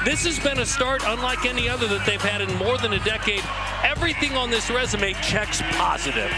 This has been a start unlike any other that they've had in more than a decade. Everything on this resume checks positive.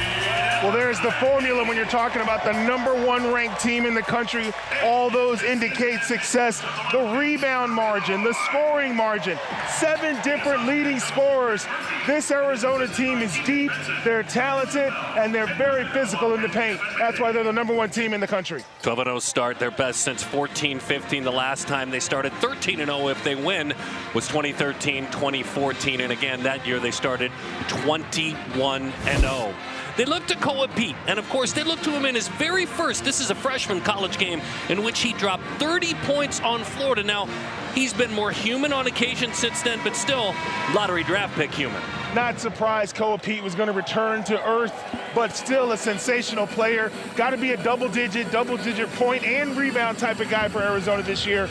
Well, there's the formula when you're talking about the #1 ranked team in the country. All those indicate success. The rebound margin, the scoring margin, 7 different leading scorers. This Arizona team is deep, they're talented, and they're very physical in the paint. That's why they're the #1 team in the country. 12-0 start, their best since 14-15. The last time they started 13-0 if they win was 2013, 2014, and again that year they started 21-0. They look to Koa Pete, and of course they look to him in his very first, this is a freshman college game, in which he dropped 30 points on Florida. Now, he's been more human on occasion since then, but still, lottery draft pick human. Not surprised Koa Pete was going to return to earth, but still a sensational player. Got to be a double-digit point and rebound type of guy for Arizona this year.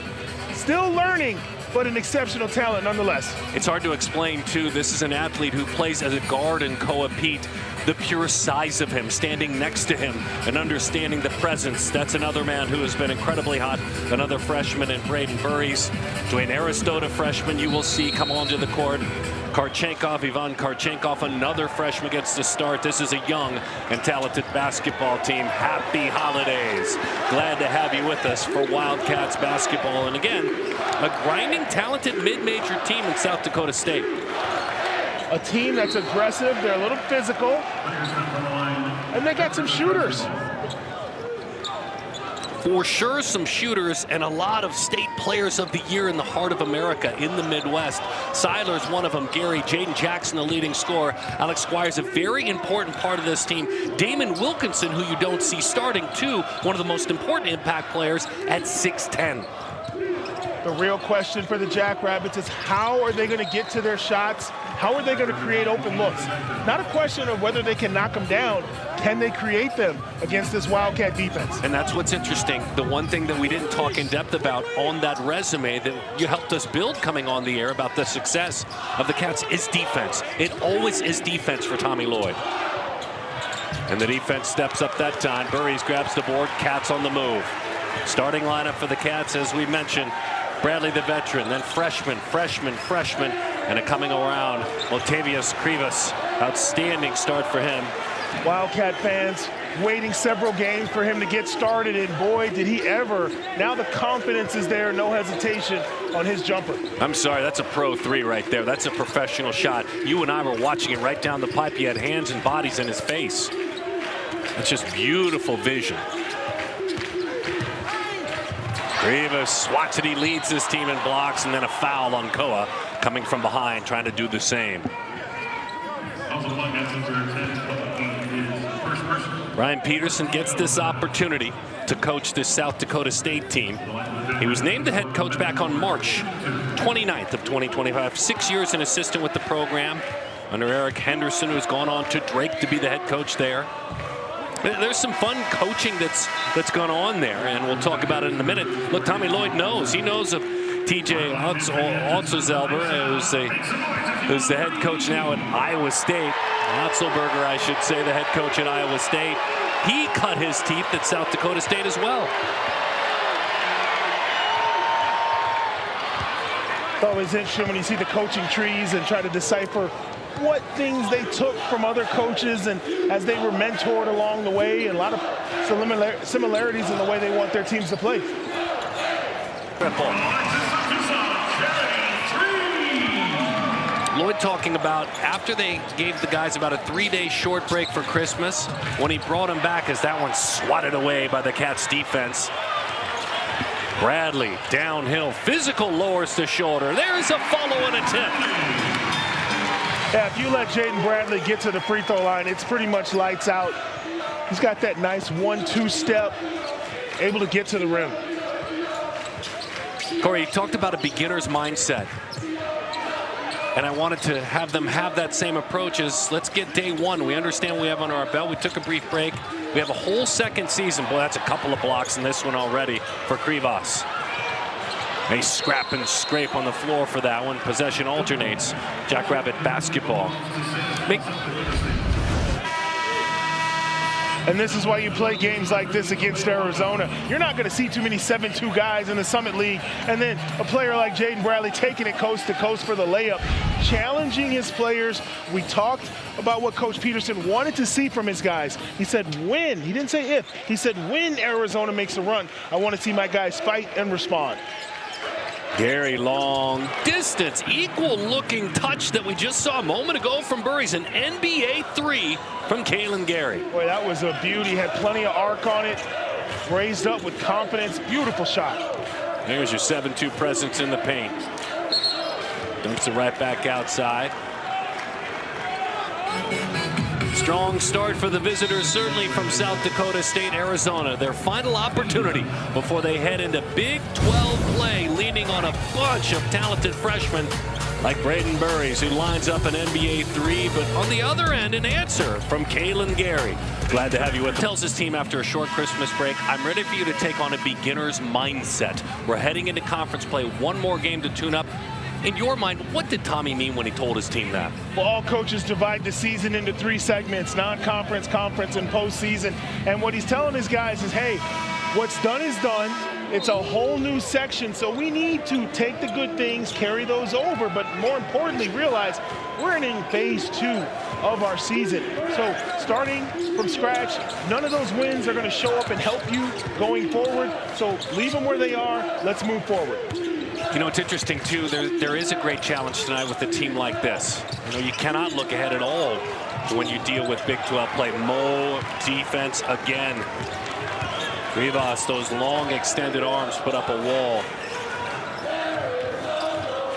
Still learning, but an exceptional talent nonetheless. It's hard to explain, too. This is an athlete who plays as a guard in Koa Pete. The pure size of him, standing next to him, and understanding the presence. That's another man who has been incredibly hot. Another freshman in Braden Burries. Dwayne Aristotle, freshman, you will see come onto the court. Ivan Karchenkov, another freshman, gets to start. This is a young and talented basketball team. Happy holidays. Glad to have you with us for Wildcats basketball. And again, a grinding, talented mid-major team in South Dakota State. A team that's aggressive, they're a little physical, and they got some shooters. For sure, some shooters and a lot of state players of the year in the heart of America in the Midwest. Seiler's one of them. Gary, Jaden Jackson, the leading scorer. Alex Squires, a very important part of this team. Damon Wilkinson, who you don't see starting, too, one of the most important impact players at 6'10". The real question for the Jackrabbits is how are they going to get to their shots? How are they going to create open looks? Not a question of whether they can knock them down. Can they create them against this Wildcat defense? And that's what's interesting. The one thing that we didn't talk in depth about on that resume that you helped us build coming on the air about the success of the Cats is defense. It always is defense for Tommy Lloyd. And the defense steps up that time. Burries grabs the board. Cats on the move. Starting lineup for the Cats, as we mentioned. Bradley, the veteran, then freshman, and a coming around, Otavius Krivas. Outstanding start for him. Wildcat fans waiting several games for him to get started, and boy, did he ever. Now the confidence is there, no hesitation on his jumper. I'm sorry, that's a pro 3 right there. That's a professional shot. You and I were watching it right down the pipe. He had hands and bodies in his face. It's just beautiful vision. Rivas swats it, he leads this team in blocks, and then a foul on Koa coming from behind, trying to do the same. Ryan Peterson gets this opportunity to coach this South Dakota State team. He was named the head coach back on March 29th of 2025. 6 years an assistant with the program under Eric Henderson, who's gone on to Drake to be the head coach there. There's some fun coaching that's gone on there, and we'll talk about it in a minute. Look, Tommy Lloyd knows. He knows of TJ Otzelberger, who's the head coach now at Iowa State. Otzelberger, I should say, the head coach at Iowa State. He cut his teeth at South Dakota State as well. It's always interesting when you see the coaching trees and try to decipher what things they took from other coaches and as they were mentored along the way, and a lot of similarities in the way they want their teams to play. Lloyd talking about after they gave the guys about a 3-day short break for Christmas, when he brought them back as that one swatted away by the Cats defense. Bradley downhill, physical, lowers the shoulder. There's a follow and a tip. Yeah, if you let Jaden Bradley get to the free throw line, it's pretty much lights out. He's got that nice 1-2 step, able to get to the rim. Corey, you talked about a beginner's mindset. And I wanted to have them have that same approach as let's get day one. We understand we have under our belt. We took a brief break. We have a whole second season. Boy, that's a couple of blocks in this one already for Krivas. They scrap and scrape on the floor for that one. Possession alternates. Jackrabbit basketball. And this is why you play games like this against Arizona. You're not going to see too many 7-2 guys in the Summit League. And then a player like Jaden Bradley taking it coast to coast for the layup, challenging his players. We talked about what Coach Peterson wanted to see from his guys. He said when, he didn't say if, he said when Arizona makes a run, I want to see my guys fight and respond. Gary, long distance, equal looking touch that we just saw a moment ago from Burries. An NBA 3 from Kalen Gary. Boy, that was a beauty. Had plenty of arc on it. Raised up with confidence. Beautiful shot. There's your 7-2 presence in the paint. Dumps it right back outside. Strong start for the visitors, certainly from South Dakota State, Arizona. Their final opportunity before they head into Big 12 play, leaning on a bunch of talented freshmen like Braden Burries, who lines up an NBA 3, but on the other end, an answer from Kalen Gary. Glad to have you with us. Tells his team after a short Christmas break, I'm ready for you to take on a beginner's mindset. We're heading into conference play, one more game to tune up. In your mind, what did Tommy mean when he told his team that? Well, all coaches divide the season into 3 segments: non-conference, conference, and postseason. And what he's telling his guys is, hey, what's done is done. It's a whole new section, so we need to take the good things, carry those over, but more importantly, realize we're in phase 2 of our season. So starting from scratch, none of those wins are going to show up and help you going forward. So leave them where they are. Let's move forward. You know, it's interesting, too. There is a great challenge tonight with a team like this. You know, you cannot look ahead at all when you deal with Big 12 play. Mo defense again. Rivas, those long extended arms put up a wall.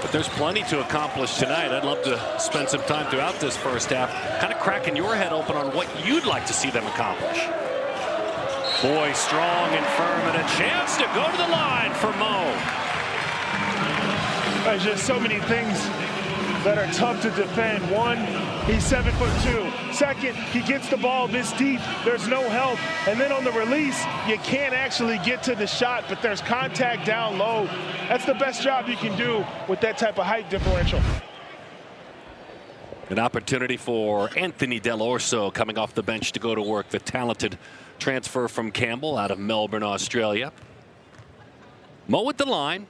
But there's plenty to accomplish tonight. I'd love to spend some time throughout this first half kind of cracking your head open on what you'd like to see them accomplish. Boy, strong and firm, and a chance to go to the line for Mo. There's just so many things that are tough to defend. One, he's 7'2". Second, he gets the ball this deep. There's no help. And then on the release, you can't actually get to the shot, but there's contact down low. That's the best job you can do with that type of height differential. An opportunity for Anthony Del Orso coming off the bench to go to work. The talented transfer from Campbell out of Melbourne, Australia. Mo at the line.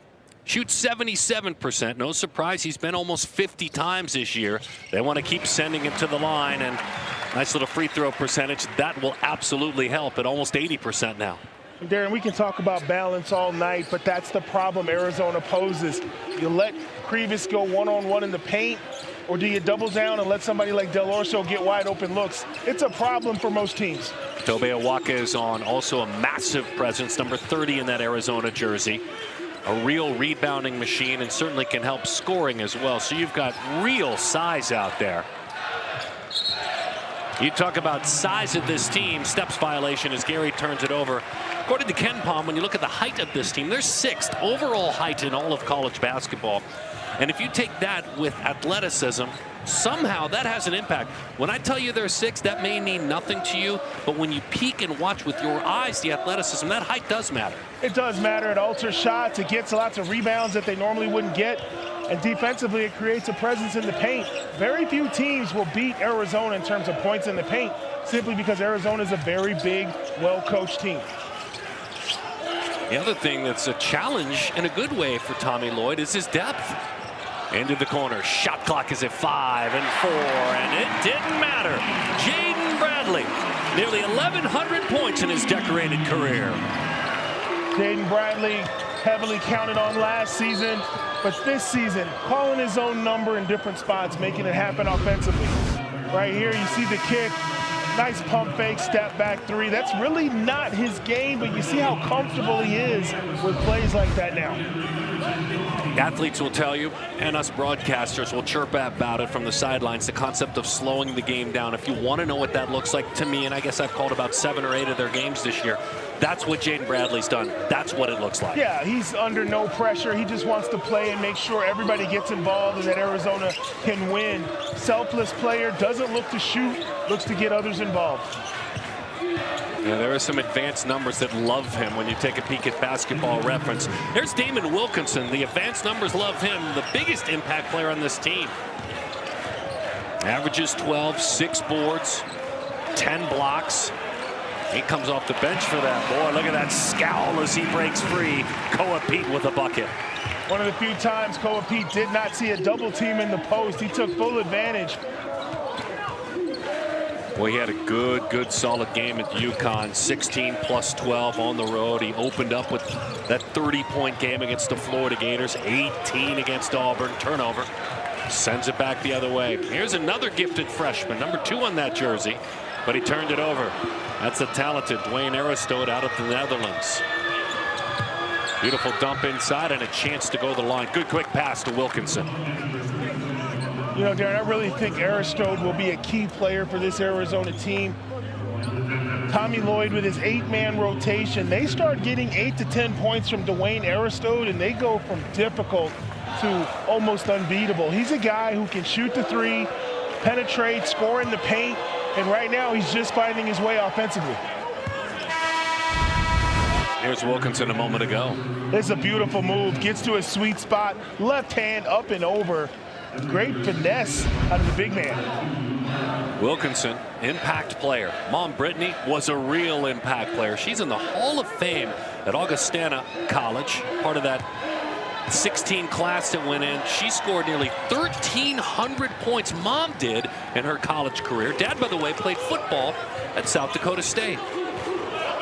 Shoots 77%. No surprise, he's been almost 50 times this year. They want to keep sending him to the line, and nice little free throw percentage. That will absolutely help at almost 80% now. Darren, we can talk about balance all night, but that's the problem Arizona poses. You let Krivas go one-on-one in the paint, or do you double down and let somebody like Del Orso get wide open looks? It's a problem for most teams. Tobe Awaka is on, also a massive presence, number 30 in that Arizona jersey. A real rebounding machine, and certainly can help scoring as well. So you've got real size out there. You talk about size of this team. Steps violation as Gary turns it over. According to Ken Palm, when you look at the height of this team, they're 6th overall height in all of college basketball. And if you take that with athleticism, somehow that has an impact. When I tell you they're 6, that may mean nothing to you, but when you peek and watch with your eyes the athleticism, that height does matter. It does matter. It alters shots. It gets lots of rebounds that they normally wouldn't get. And defensively, it creates a presence in the paint. Very few teams will beat Arizona in terms of points in the paint, simply because Arizona is a very big, well-coached team. The other thing that's a challenge in a good way for Tommy Lloyd is his depth. Into the corner. Shot clock is at 5 and 4, and it didn't matter. Jaden Bradley, nearly 1,100 points in his decorated career. Jaden Bradley, heavily counted on last season, but this season, calling his own number in different spots, making it happen offensively. Right here, you see the kick. Nice pump fake, step back 3. That's really not his game, but you see how comfortable he is with plays like that now. Athletes will tell you, and us broadcasters will chirp about it from the sidelines, the concept of slowing the game down. If you want to know what that looks like to me, and I guess I've called about 7 or 8 of their games this year, that's what Jaden Bradley's done. That's what it looks like. Yeah, he's under no pressure. He just wants to play and make sure everybody gets involved and that Arizona can win. Selfless player, doesn't look to shoot, looks to get others involved. Yeah, there are some advanced numbers that love him when you take a peek at Basketball Reference. There's Damon Wilkinson. The advanced numbers love him, the biggest impact player on this team. Averages 12, 6 boards, 10 blocks. He comes off the bench for that. Boy, look at that scowl as he breaks free. Koa Pete with a bucket. One of the few times Koa Pete did not see a double team in the post. He took full advantage. Well, he had a good solid game at UConn. 16 plus 12 on the road. He opened up with that 30-point game against the Florida Gators. 18 against Auburn. Turnover. Sends it back the other way. Here's another gifted freshman, number 2 on that jersey, but he turned it over. That's the talented Dwayne Aristote out of the Netherlands. Beautiful dump inside and a chance to go to the line. Good quick pass to Wilkinson. You know, Darren, I really think Aristote will be a key player for this Arizona team. Tommy Lloyd with his 8-man rotation, they start getting 8 to 10 points from Dwayne Aristote, and they go from difficult to almost unbeatable. He's a guy who can shoot the 3, penetrate, score in the paint, and right now he's just finding his way offensively. Here's Wilkinson a moment ago. It's a beautiful move, gets to a sweet spot, left hand up and over. Great finesse out of the big man. Wilkinson, impact player. Mom Brittany was a real impact player. She's in the Hall of Fame at Augustana College, part of that 16 class that went in. She scored nearly 1,300 points. Mom did in her college career. Dad, by the way, played football at South Dakota State.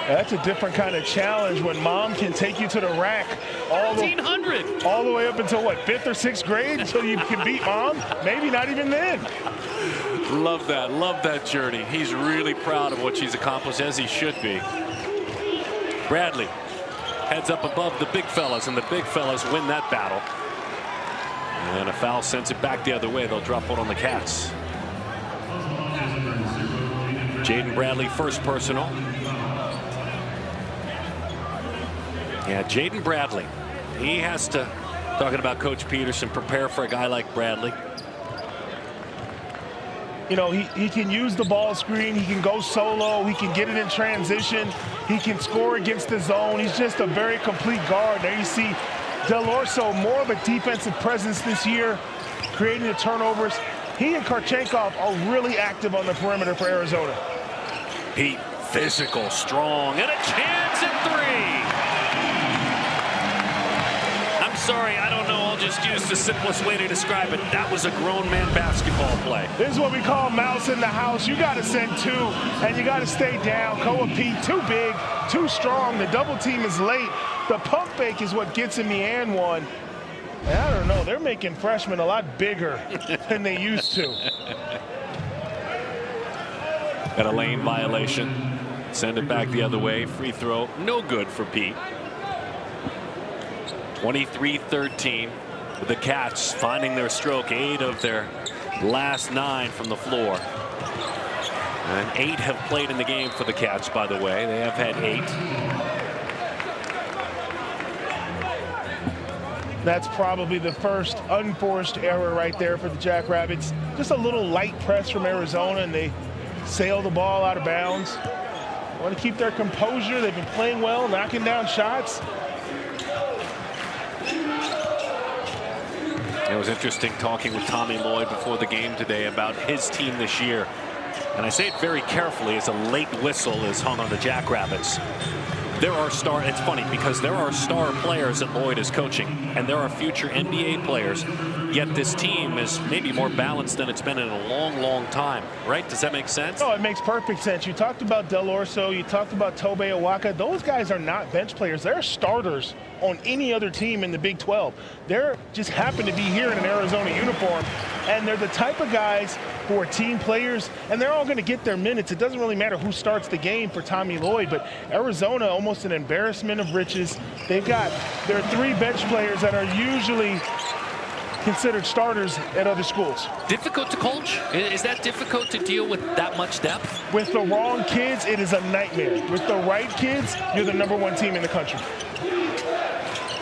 That's a different kind of challenge when Mom can take you to the rack all the way up until what, 5th or 6th grade until you can beat Mom? Maybe not even then. Love that journey. He's really proud of what she's accomplished, as he should be. Bradley heads up above the big fellas, and the big fellas win that battle. And a foul sends it back the other way. They'll drop one on the Cats. Jaden Bradley, first personal. Yeah, Jaden Bradley. He has to, talking about Coach Peterson, prepare for a guy like Bradley. You know, he can use the ball screen. He can go solo. He can get it in transition. He can score against the zone. He's just a very complete guard. There you see Del Orso, more of a defensive presence this year, creating the turnovers. He and Karchenkov are really active on the perimeter for Arizona. Pete, physical, strong, and a chance at 3. Sorry, I don't know. I'll just use the simplest way to describe it. That was a grown man basketball play. This is what we call mouse in the house. You got to send 2, and you got to stay down. Koa Pete, too big, too strong. The double team is late. The pump fake is what gets him the and one. And I don't know. They're making freshmen a lot bigger than they used to. Got a lane violation. Send it back the other way. Free throw. No good for Pete. 23-13 with the Cats finding their stroke. 8 of their last 9 from the floor. And 8 have played in the game for the Cats, by the way. They have had 8. That's probably the first unforced error right there for the Jackrabbits. Just a little light press from Arizona, and they sail the ball out of bounds. Want to keep their composure. They've been playing well, knocking down shots. It was interesting talking with Tommy Lloyd before the game today about his team this year. And I say it very carefully as a late whistle is hung on the Jackrabbits. It's funny because there are star players that Lloyd is coaching, and there are future NBA players, yet this team is maybe more balanced than it's been in a long time, right? Does that make sense? Oh, it makes perfect sense. You talked about Del Orso, you talked about Tobe Awaka. Those guys are not bench players. They're starters on any other team in the Big 12. They're just happen to be here in an Arizona uniform, and they're the type of guys who are team players, and they're all going to get their minutes. It doesn't really matter who starts the game for Tommy Lloyd, but Arizona, almost an embarrassment of riches. There are 3 bench players that are usually considered starters at other schools. Difficult to coach? Is that difficult to deal with that much depth? With the wrong kids, it is a nightmare. With the right kids, you're the #1 team in the country.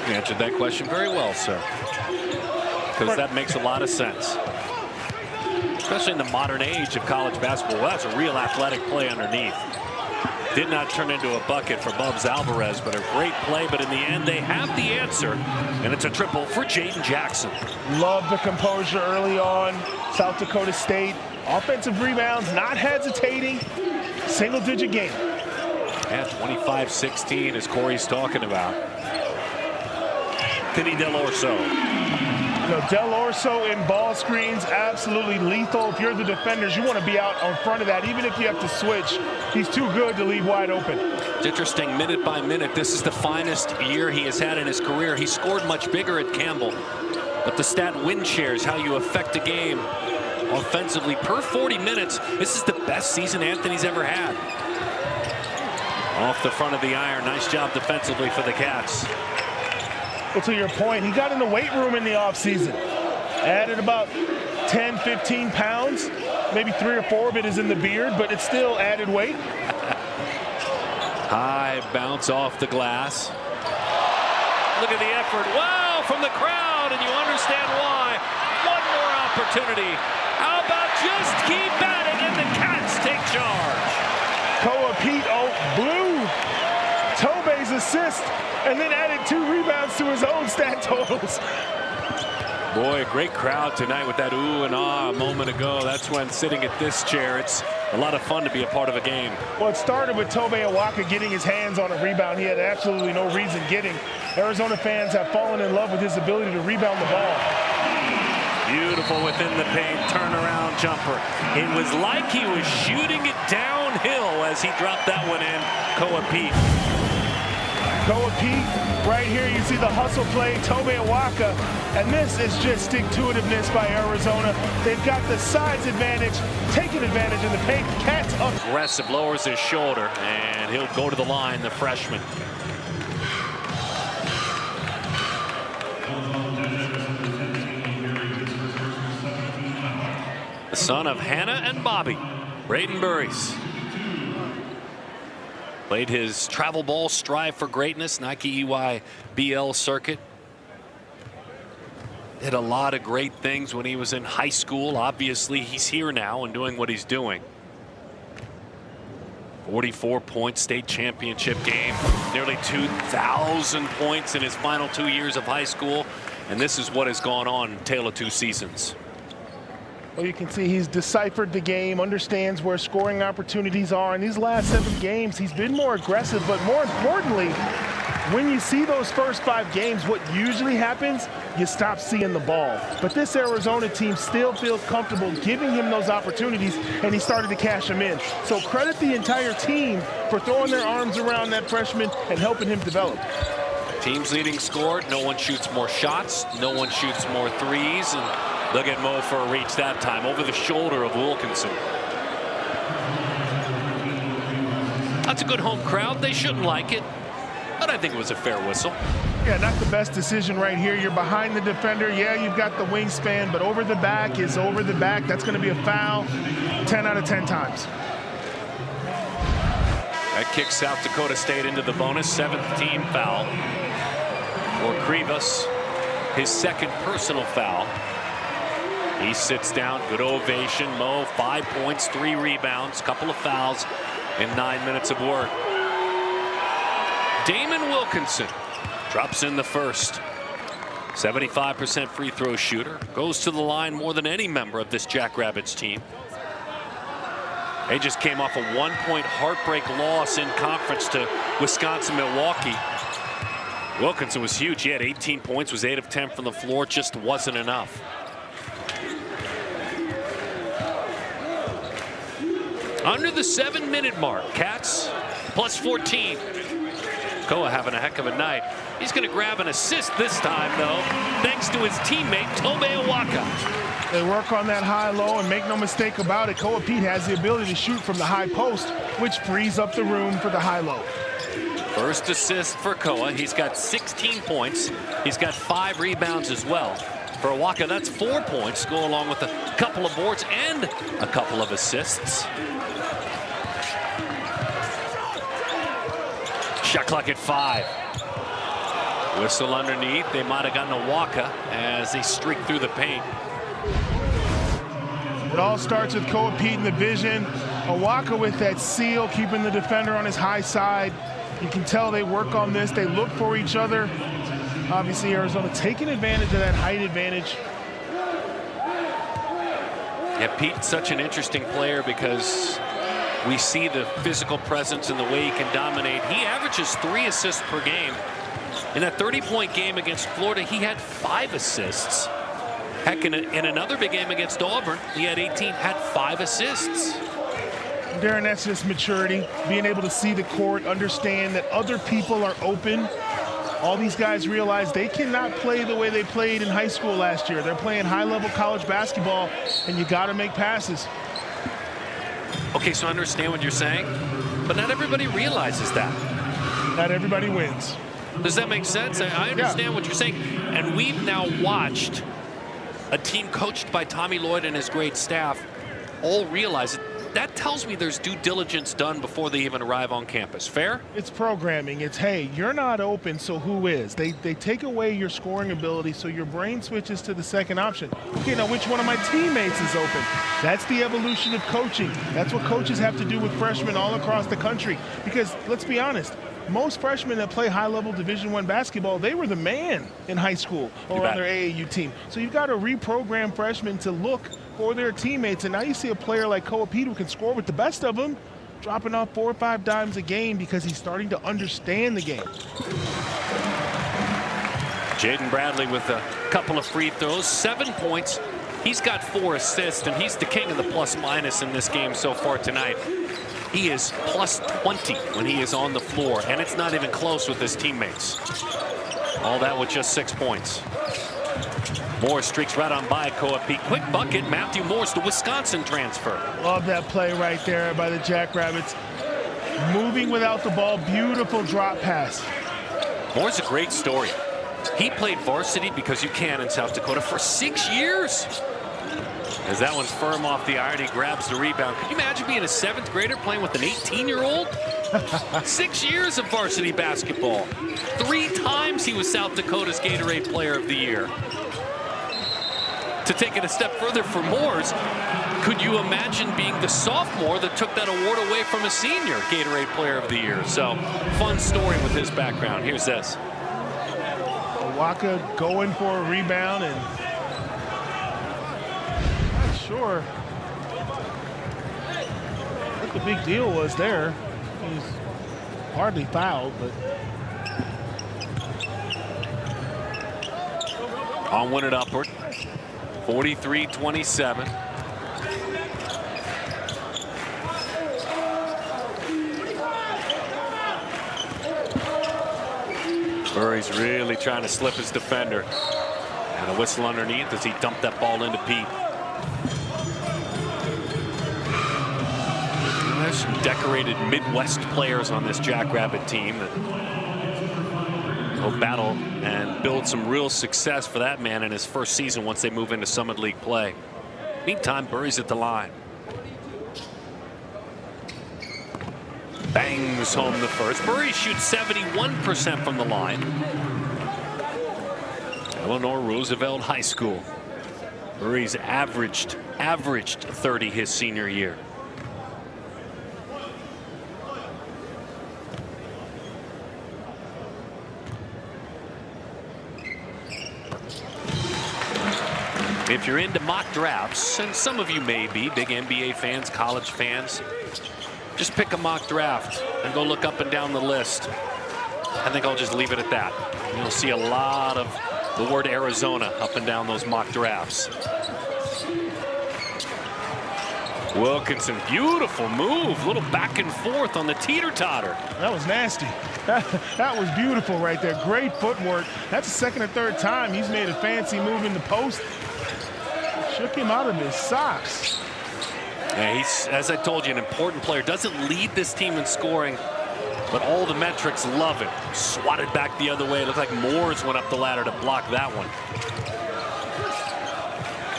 You answered that question very well, sir. Because that makes a lot of sense. Especially in the modern age of college basketball. Well, that's a real athletic play underneath. Did not turn into a bucket for Bubs Alvarez, but a great play. But in the end, they have the answer, and it's a triple for Jaden Jackson. Love the composure early on. South Dakota State. Offensive rebounds, not hesitating. Single-digit game. Yeah, 25-16 is Corey's talking about. Vinny Del Orso. Del Orso in ball screens, absolutely lethal. If you're the defenders, you want to be out in front of that, even if you have to switch. He's too good to leave wide open. It's interesting, minute by minute, this is the finest year he has had in his career. He scored much bigger at Campbell, but the stat win shares, how you affect a game offensively per 40 minutes, this is the best season Anthony's ever had. Off the front of the iron, nice job defensively for the Cats. Well, to your point, he got in the weight room in the offseason. Added about 10, 15 pounds. Maybe 3 or 4 of it is in the beard, but it's still added weight. High bounce off the glass. Look at the effort. Wow, from the crowd, and you understand why. One more opportunity. How about just keep at it, and the Cats take charge. Koa Pete blew Tobey's assist and then added 2 rebounds to his own stat totals. Boy, a great crowd tonight with that ooh and ah a moment ago. That's when sitting at this chair, it's a lot of fun to be a part of a game. Well, it started with Tobey Awaka getting his hands on a rebound he had absolutely no reason getting. Arizona fans have fallen in love with his ability to rebound the ball. Beautiful within the paint, turnaround jumper. It was like he was shooting it downhill as he dropped that one in. Koa Pete. Koa Pete, right here you see the hustle play, Tobey Awaka, and this is just stick-to-itiveness by Arizona. They've got the size advantage, taking advantage in the paint. Cats up. Aggressive, lowers his shoulder, and he'll go to the line, the freshman. The son of Hannah and Bobby, Braden Burries. Played his travel ball Strive for Greatness, Nike EYBL circuit. Did a lot of great things when he was in high school. Obviously, he's here now and doing what he's doing. 44-point state championship game. Nearly 2,000 points in his final 2 years of high school. And this is what has gone on Tale of Two Seasons. Well, you can see he's deciphered the game, understands where scoring opportunities are. In these last 7 games, he's been more aggressive, but more importantly, when you see those first 5 games, what usually happens, you stop seeing the ball. But this Arizona team still feels comfortable giving him those opportunities, and he started to cash them in. So credit the entire team for throwing their arms around that freshman and helping him develop. Team's leading scorer. No one shoots more shots. No one shoots more threes. And look at Mo for a reach that time over the shoulder of Wilkinson. That's a good home crowd. They shouldn't like it, but I think it was a fair whistle. Yeah, not the best decision right here. You're behind the defender. Yeah, you've got the wingspan, but over the back is over the back. That's going to be a foul 10 out of 10 times. That kicks South Dakota State into the bonus. 7th team foul for Krivas. His 2nd personal foul. He sits down, good ovation. Mo, 5 points, 3 rebounds, couple of fouls in 9 minutes of work. Damon Wilkinson drops in the first. 75% free throw shooter. Goes to the line more than any member of this Jackrabbits team. They just came off a 1-point heartbreak loss in conference to Wisconsin-Milwaukee. Wilkinson was huge. He had 18 points, was 8 of 10 from the floor, just wasn't enough. Under the 7-minute mark, Cats plus 14. Koa having a heck of a night. He's going to grab an assist this time, though, thanks to his teammate, Tobey Awaka. They work on that high-low, and make no mistake about it, Koa Pete has the ability to shoot from the high post, which frees up the room for the high-low. First assist for Koa. He's got 16 points. He's got 5 rebounds as well. For Awaka, that's 4 points, go along with a couple of boards and a couple of assists. Shot clock at 5. Whistle underneath. They might have gotten Awaka as they streak through the paint. It all starts with Koa Pete in the vision. Awaka with that seal, keeping the defender on his high side. You can tell they work on this. They look for each other. Obviously, Arizona taking advantage of that height advantage. Yeah, Pete's such an interesting player because We see the physical presence and the way he can dominate. He averages 3 assists per game. In that 30-point game against Florida, he had 5 assists. Heck, in another big game against Auburn, he had 18, had 5 assists. Darren, that's just maturity, being able to see the court, understand that other people are open. All these guys realize they cannot play the way they played in high school last year. They're playing high-level college basketball, and you got to make passes. Okay, so I understand what you're saying, but not everybody realizes that. Not everybody wins. Does that make sense? I understand what you're saying. And we've now watched a team coached by Tommy Lloyd and his great staff all realize it. That tells me there's due diligence done before they even arrive on campus. Fair? It's programming. It's, hey, you're not open, so who is? They take away your scoring ability, so your brain switches to the second option. Okay, now which one of my teammates is open? That's the evolution of coaching. That's what coaches have to do with freshmen all across the country. Because let's be honest, most freshmen that play high-level Division I basketball, they were the man in high school or on their AAU team. So you've got to reprogram freshmen to look for their teammates. And now you see a player like Koa Pete who can score with the best of them, dropping off 4 or 5 dimes a game because he's starting to understand the game. Jaden Bradley with a couple of free throws, 7 points. He's got 4 assists, and he's the king of the plus-minus in this game so far tonight. He is plus 20 when he is on the floor, and it's not even close with his teammates. All that with just 6 points. Morris streaks right on by Koa Pete. Quick bucket, Matthew Morris, the Wisconsin transfer. Love that play right there by the Jackrabbits. Moving without the ball, beautiful drop pass. Morris is a great story. He played varsity because you can in South Dakota for 6 years. As that one's firm off the iron, he grabs the rebound. Could you imagine being a 7th grader playing with an 18-year-old? 6 years of varsity basketball. 3 times he was South Dakota's Gatorade Player of the Year. To take it a step further for Moores, could you imagine being the sophomore that took that award away from a senior Gatorade Player of the Year? So, fun story with his background. Here's this. Waka going for a rebound and not sure what the big deal was there. He's hardly fouled, but Onward and upward. 43-27. Murray's really trying to slip his defender. And a whistle underneath as he dumped that ball into Pete. There's some decorated Midwest players on this Jackrabbit team that will battle and build some real success for that man in his first season once they move into Summit League play. Meantime, Burry's at the line. Bangs home the first. Burry shoots 71% from the line. Eleanor Roosevelt High School. Burry's averaged 30 his senior year. If you're into mock drafts, and some of you may be, big NBA fans, college fans, just pick a mock draft and go look up and down the list. I think I'll just leave it at that. You'll see a lot of the word Arizona up and down those mock drafts. Wilkinson, beautiful move, little back and forth on the teeter-totter. That was nasty. That was beautiful right there. Great footwork. That's the second or third time he's made a fancy move in the post. Shook him out of his socks. Yeah, he's, as I told you, an important player. Doesn't lead this team in scoring, but all the metrics love him. Swatted back the other way. It looked like Moores went up the ladder to block that one.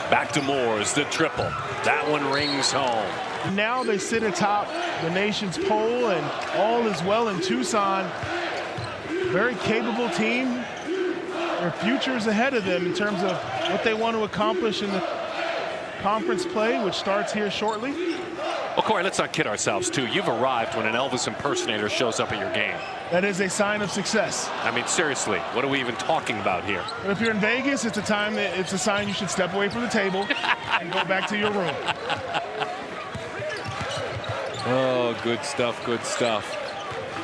Back to Moores, the triple. That one rings home. Now they sit atop the nation's poll, and all is well in Tucson. Very capable team. Their future is ahead of them in terms of what they want to accomplish in the conference play, which starts here shortly. Well, Corey, let's not kid ourselves, too. You've arrived when an Elvis impersonator shows up at your game. That is a sign of success. I mean, seriously, what are we even talking about here? But if you're in Vegas, it's a sign you should step away from the table and go back to your room. Oh, good stuff, good stuff.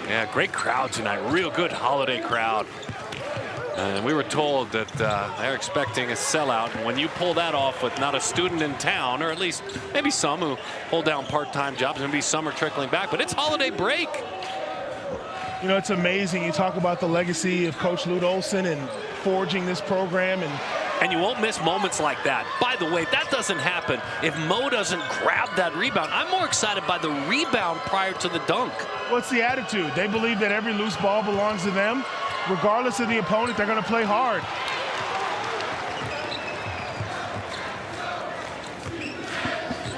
Yeah, great crowd tonight. Real good holiday crowd. And we were told that they're expecting a sellout. And when you pull that off with not a student in town, or at least maybe some who hold down part-time jobs, maybe some are trickling back, but it's holiday break. You know, it's amazing. You talk about the legacy of Coach Lute Olson and forging this program. And you won't miss moments like that. By the way, that doesn't happen if Mo doesn't grab that rebound. I'm more excited by the rebound prior to the dunk. What's the attitude? They believe that every loose ball belongs to them. Regardless of the opponent, they're going to play hard.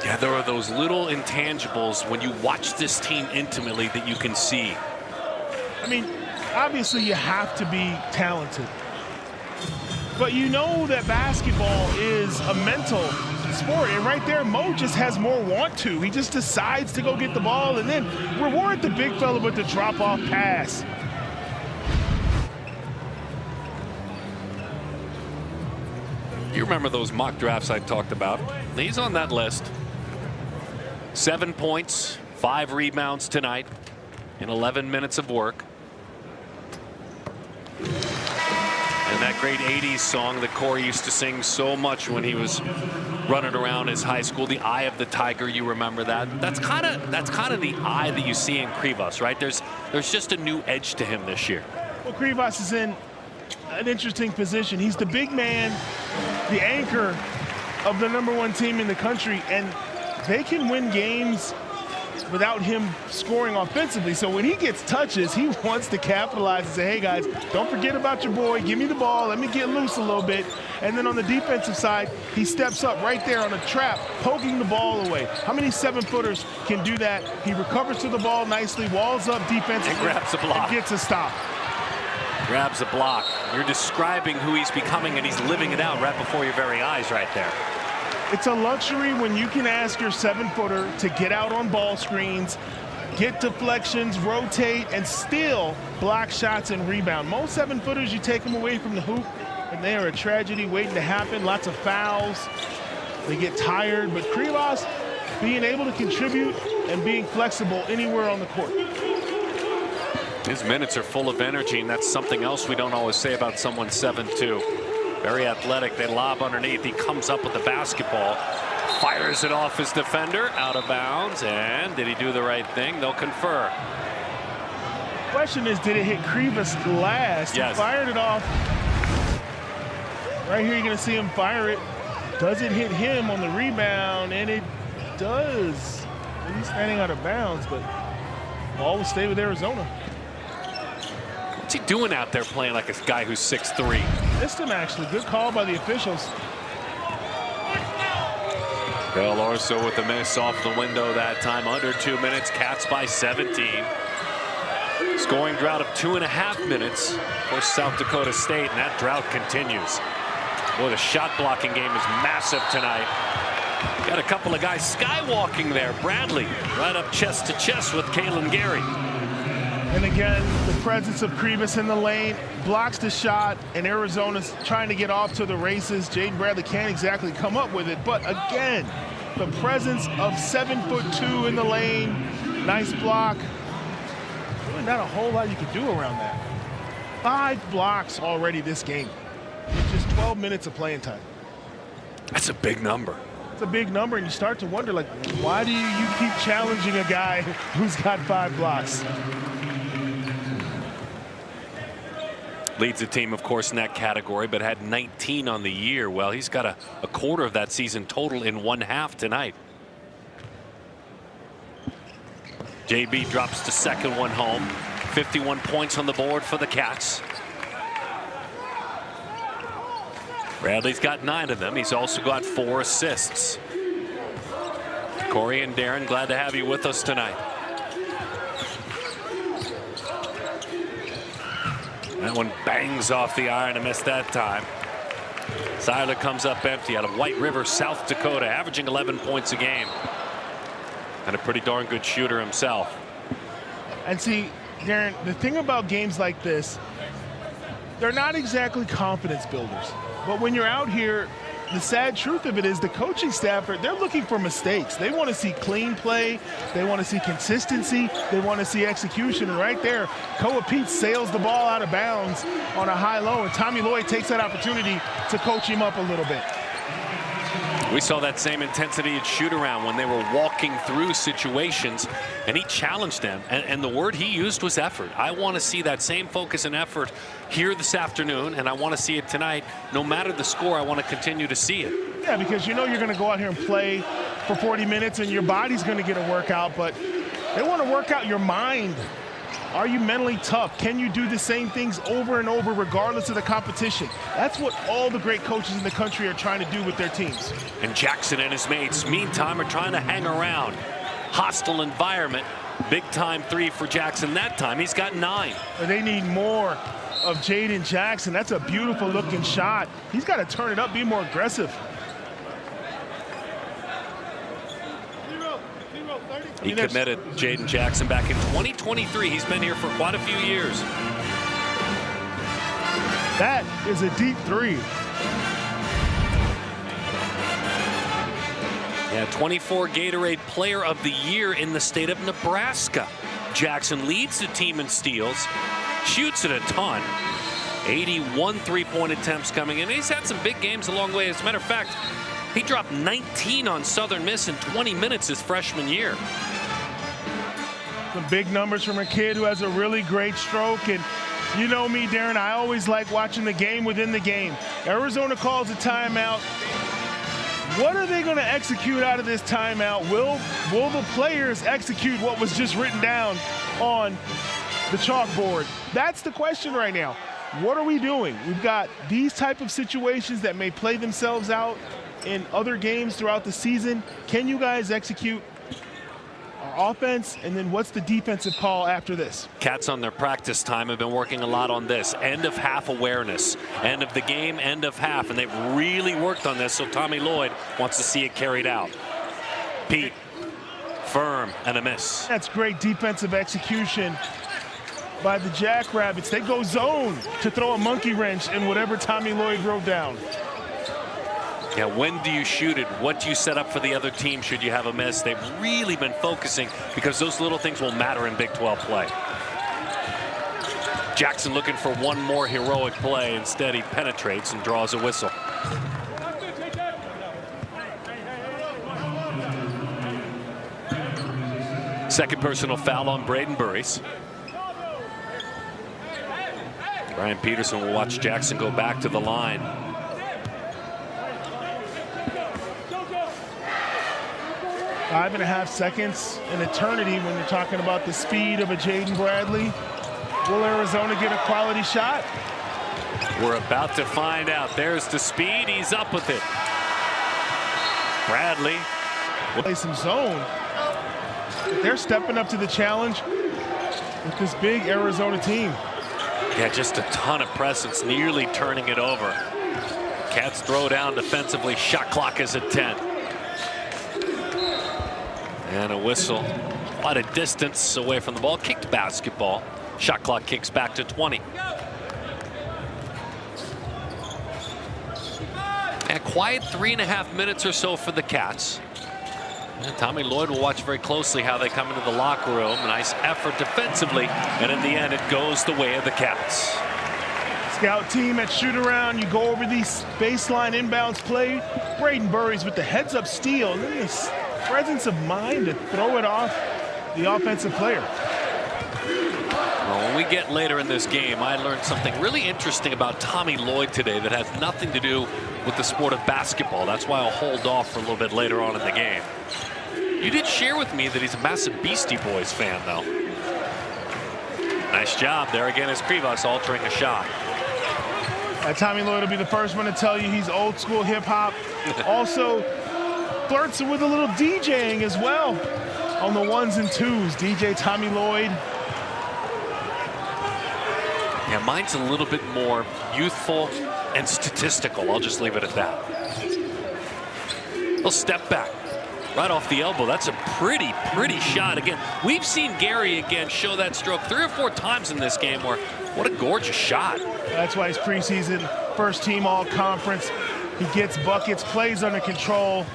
Yeah, there are those little intangibles when you watch this team intimately that you can see. I mean, obviously you have to be talented. But you know that basketball is a mental sport. And right there, Mo just has more want to. He just decides to go get the ball and then reward the big fella with the drop-off pass. You remember those mock drafts I talked about? He's on that list. 7 points, 5 rebounds tonight in 11 minutes of work. And that great 80s song that Corey used to sing so much when he was running around his high school, The Eye of the Tiger, you remember that? That's kind of the eye that you see in Krivas, right? There's just a new edge to him this year. Well, Krivas is in an interesting position. He's the big man, the anchor of the #1 team in the country, and they can win games without him scoring offensively. So when he gets touches, he wants to capitalize and say, hey guys, don't forget about your boy, give me the ball, let me get loose a little bit. And then on the defensive side, he steps up right there on a trap, poking the ball away. How many 7-footers can do that? He recovers to the ball nicely, walls up defensively, and grabs a block, and gets a stop. Grabs a block. You're describing who he's becoming, and he's living it out right before your very eyes right there. It's a luxury when you can ask your 7-footer to get out on ball screens, get deflections, rotate, and still block shots and rebound. Most 7-footers, you take them away from the hoop, and they are a tragedy waiting to happen. Lots of fouls. They get tired. But Krivas being able to contribute and being flexible anywhere on the court. His minutes are full of energy, and that's something else we don't always say about someone 7'2". Very athletic. They lob underneath. He comes up with the basketball, fires it off his defender, out of bounds. And did he do the right thing? They'll confer. Question is, did it hit Krivas last? Yes. He fired it off. Right here, you're going to see him fire it. Does it hit him on the rebound? And it does. He's standing out of bounds, but ball will stay with Arizona. What's he doing out there playing like a guy who's 6'3"? Missed him, actually. Good call by the officials. Del Orso with the miss off the window that time. Under 2 minutes. Cats by 17. Scoring drought of 2.5 minutes for South Dakota State, and that drought continues. Boy, the shot blocking game is massive tonight. Got a couple of guys skywalking there. Bradley right up chest to chest with Kalen Gary. And again, the presence of Krivas in the lane blocks the shot, and Arizona's trying to get off to the races. Jaden Bradley can't exactly come up with it, but again, the presence of 7'2" in the lane, nice block. Really not a whole lot you can do around that. 5 blocks already this game. It's just 12 minutes of playing time. That's a big number. It's a big number, and you start to wonder, like, why do you keep challenging a guy who's got 5 blocks? Leads the team, of course, in that category, but had 19 on the year. Well, he's got a quarter of that season total in 1/2 tonight. JB drops the second one home. 51 points on the board for the Cats. Bradley's got 9 of them. He's also got 4 assists. Corey and Darren, glad to have you with us tonight. That one bangs off the iron and missed that time. Seiler comes up empty out of White River, South Dakota, averaging 11 points a game. And a pretty darn good shooter himself. And see, Darren, the thing about games like this, they're not exactly confidence builders. But when you're out here the sad truth of it is the coaching staff, they're looking for mistakes. They want to see clean play. They want to see consistency. They want to see execution. And right there, Koa Pete sails the ball out of bounds on a high-low, and Tommy Lloyd takes that opportunity to coach him up a little bit. We saw that same intensity at shoot-around when they were walking through situations, and he challenged them. And the word he used was effort. I want to see that same focus and effort here this afternoon, and I want to see it tonight. No matter the score, I want to continue to see it. Yeah, because you know you're going to go out here and play for 40 minutes, and your body's going to get a workout, but they want to work out your mind. Are you mentally tough? Can you do the same things over and over regardless of the competition? That's what all the great coaches in the country are trying to do with their teams. And Jackson and his mates, meantime, are trying to hang around. Hostile environment. Big time three for Jackson that time. He's got 9. They need more of Jaden Jackson. That's a beautiful looking shot. He's got to turn it up, be more aggressive. He committed Jaden Jackson back in 2023. He's been here for quite a few years. That is a deep three. Yeah, 24 Gatorade Player of the Year in the state of Nebraska. Jackson leads the team in steals, shoots it a ton. 81 three-point attempts coming in. He's had some big games along the way. As a matter of fact, he dropped 19 on Southern Miss in 20 minutes his freshman year. Some big numbers from a kid who has a really great stroke. And you know me, Darren, I always like watching the game within the game. Arizona calls a timeout. What are they going to execute out of this timeout? Will the players execute what was just written down on the chalkboard? That's the question right now. What are we doing? We've got these type of situations that may play themselves out in other games throughout the season. Can you guys execute our offense? And then what's the defensive call after this? Cats on their practice time have been working a lot on this. End of half awareness. End of the game, end of half. And they've really worked on this, so Tommy Lloyd wants to see it carried out. Pete, firm, and a miss. That's great defensive execution by the Jackrabbits. They go zone to throw a monkey wrench in whatever Tommy Lloyd wrote down. Yeah, when do you shoot it? What do you set up for the other team should you have a miss? They've really been focusing because those little things will matter in Big 12 play. Jackson looking for one more heroic play. Instead, he penetrates and draws a whistle. Second personal foul on Braden Burries. Brian Peterson will watch Jackson go back to the line. 5.5 seconds, an eternity when you're talking about the speed of a Jaden Bradley. Will Arizona get a quality shot? We're about to find out. There's the speed. He's up with it. Bradley will play some zone. They're stepping up to the challenge with this big Arizona team. Yeah, just a ton of presence, nearly turning it over. Cats throw down defensively. Shot clock is at 10. And a whistle. Quite a distance away from the ball. Kicked basketball. Shot clock kicks back to 20. A quiet 3.5 minutes or so for the Cats. And Tommy Lloyd will watch very closely how they come into the locker room. Nice effort defensively. And in the end, it goes the way of the Cats. Scout team at shoot around. You go over these baseline inbounds play. Braden Burries with the heads up steal. And then this presence of mind to throw it off the offensive player. Well, when we get later in this game, I learned something really interesting about Tommy Lloyd today that has nothing to do with the sport of basketball. That's why I'll hold off for a little bit later on in the game. You did share with me that he's a massive Beastie Boys fan, though. Nice job. There again is Krivas altering a shot. Tommy Lloyd will be the first one to tell you he's old school hip hop. Also flirts with a little DJing as well on the ones and twos. DJ Tommy Lloyd. Yeah, mine's a little bit more youthful and statistical. I'll just leave it at that. He'll step back. Right off the elbow. That's a pretty shot. Again, we've seen Gary again show that stroke 3 or 4 times in this game. Where what a gorgeous shot. That's why he's preseason first team all conference. He gets buckets, plays under control.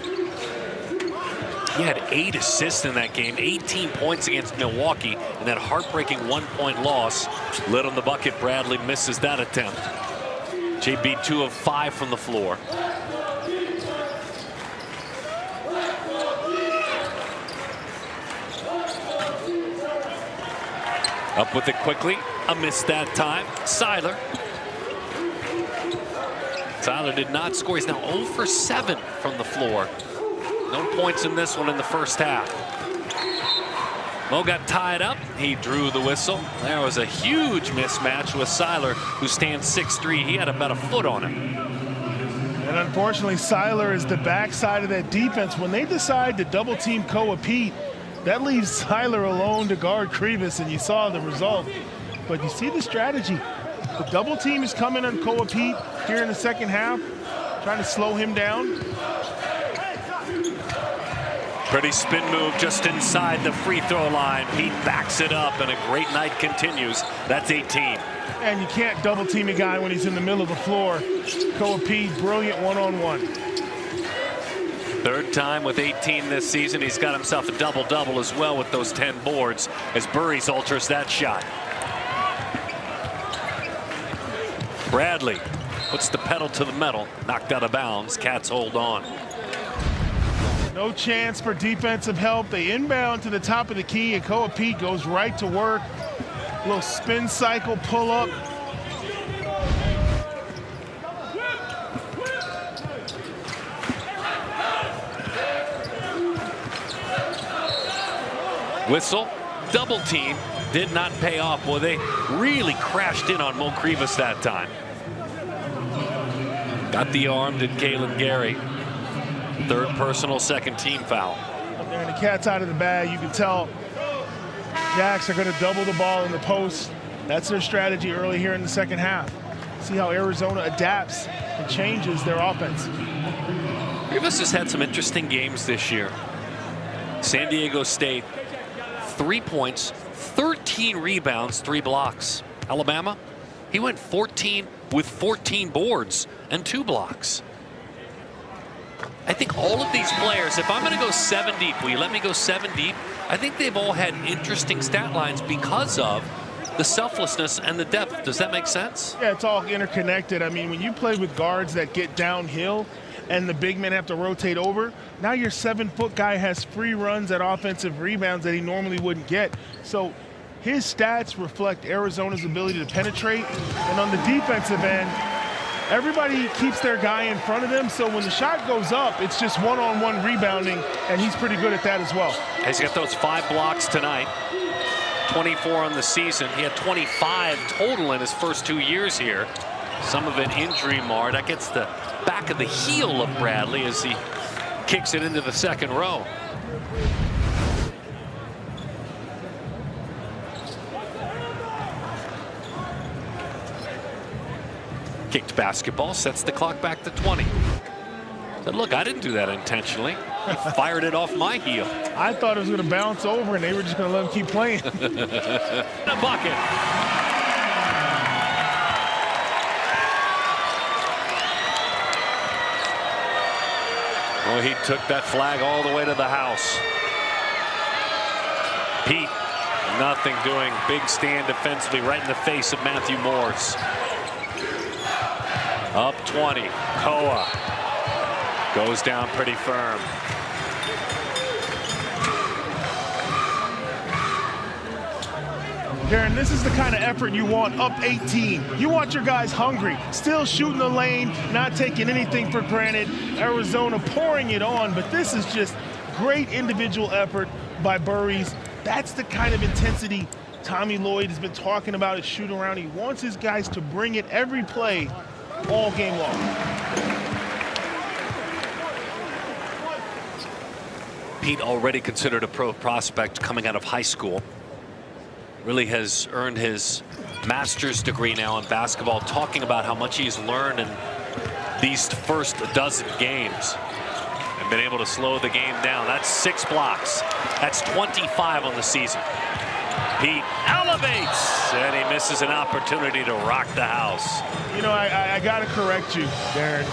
He had 8 assists in that game, 18 points against Milwaukee, and that heartbreaking 1-point loss. Lit on the bucket. Bradley misses that attempt. JB 2 of 5 from the floor. Up with it quickly. A miss that time. Seiler. Seiler did not score. He's now 0 for 7 from the floor. No points in this one in the first half. Mo got tied up. He drew the whistle. There was a huge mismatch with Seiler, who stands 6'3". He had about a foot on him. And unfortunately, Seiler is the backside of that defense. When they decide to double team Koa Pete, that leaves Seiler alone to guard Krivas, and you saw the result. But you see the strategy. The double team is coming on Koa Pete here in the second half, trying to slow him down. Pretty spin move just inside the free throw line. Pete backs it up, and a great night continues. That's 18. And you can't double team a guy when he's in the middle of the floor. Koa Pete, brilliant one-on-one. Third time with 18 this season. He's got himself a double-double as well with those 10 boards as Burries alters that shot. Bradley puts the pedal to the metal, knocked out of bounds. Cats hold on. No chance for defensive help. They inbound to the top of the key, and Koa Pete goes right to work. A little spin cycle, pull up. Whistle, double team, did not pay off. Well, they really crashed in on Mo Krivas that time. Got the arm, did Kalen Gary. Third personal, second team foul. And the cat's out of the bag. You can tell Jacks are going to double the ball in the post. That's their strategy early here in the second half. See how Arizona adapts and changes their offense. Krivas has had some interesting games this year. San Diego State, 3 points, 13 rebounds, 3 blocks. Alabama, he went 14 with 14 boards and 2 blocks. I think all of these players, if I'm going to go 7 deep, will you let me go 7 deep? I think they've all had interesting stat lines because of the selflessness and the depth. Does that make sense? Yeah, it's all interconnected. I mean, when you play with guards that get downhill and the big men have to rotate over, now your 7-foot guy has free runs at offensive rebounds that he normally wouldn't get. So his stats reflect Arizona's ability to penetrate. And on the defensive end, everybody keeps their guy in front of them, so when the shot goes up, it's just one-on-one rebounding, and he's pretty good at that as well. He's got those 5 blocks tonight, 24 on the season. He had 25 total in his first 2 years here. Some of it injury marred. That gets the back of the heel of Bradley as he kicks it into the second row. Kicked basketball, sets the clock back to 20. Said, look, I didn't do that intentionally. He fired it off my heel. I thought it was going to bounce over, and they were just going to let him keep playing. A bucket. Well, he took that flag all the way to the house. Pete, nothing doing. Big stand defensively right in the face of Matthew Morse. Up 20. Koa goes down pretty firm. Darren, this is the kind of effort you want up 18. You want your guys hungry, still shooting the lane, not taking anything for granted. Arizona pouring it on, but this is just great individual effort by Burries. That's the kind of intensity Tommy Lloyd has been talking about at shoot around. He wants his guys to bring it every play, all game long. Pete, already considered a pro prospect coming out of high school, really has earned his master's degree now in basketball, talking about how much he's learned in these first dozen games and been able to slow the game down. That's 6 blocks. That's 25 on the season. Pete elevates, and he misses an opportunity to rock the house. You know, I got to correct you, Darren.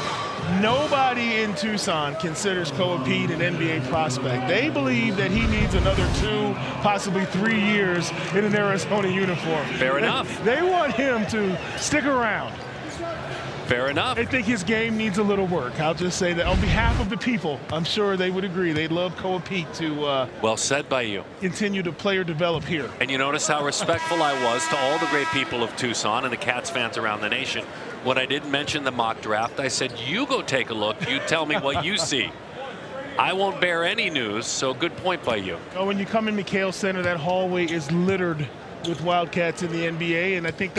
Nobody in Tucson considers Koa Pete an NBA prospect. They believe that he needs another 2, possibly 3 years in an Arizona uniform. Fair enough. They want him to stick around. Fair enough. I think his game needs a little work. I'll just say that on behalf of the people, I'm sure they would agree. They'd love Koa Pete to well said by you. Continue to play or develop here. And you notice how respectful I was to all the great people of Tucson and the Cats fans around the nation. When I didn't mention the mock draft, I said, you go take a look. You tell me what you see. I won't bear any news, so good point by you. Oh, when you come in McHale Center, that hallway is littered with Wildcats in the NBA, and I think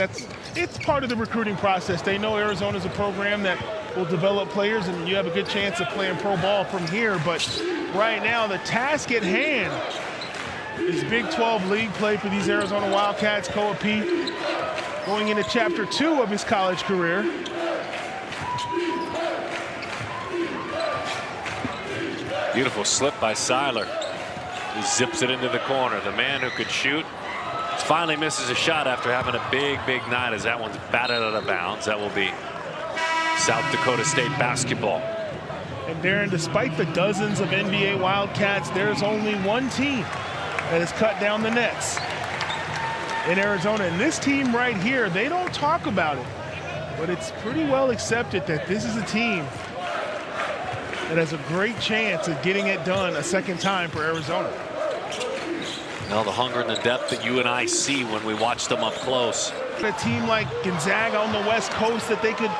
it's part of the recruiting process. They know Arizona's a program that will develop players, and you have a good chance of playing pro ball from here. But right now, the task at hand is Big 12 league play for these Arizona Wildcats. Koa Pete going into chapter 2 of his college career. Beautiful slip by Seiler. He zips it into the corner. The man who could shoot finally misses a shot after having a big night, as that one's batted out of bounds. That will be South Dakota State basketball. And Darren, despite the dozens of NBA Wildcats, there's only one team that has cut down the nets in Arizona. And this team right here, they don't talk about it, but it's pretty well accepted that this is a team that has a great chance of getting it done a second time for Arizona. Now the hunger and the depth that you and I see when we watch them up close. A team like Gonzaga on the West Coast that they could,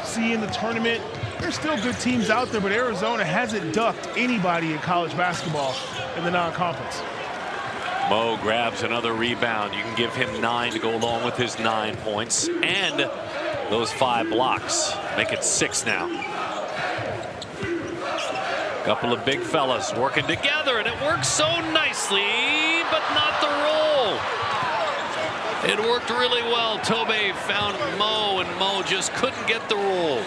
see in the tournament. There's still good teams out there, but Arizona hasn't ducked anybody in college basketball in the non-conference. Mo grabs another rebound. You can give him 9 to go along with his 9 points and those 5 blocks. Make it 6 now. Couple of big fellas working together, and it works so nicely, but not the roll. It worked really well. Tobe found Mo, and Mo just couldn't get the roll.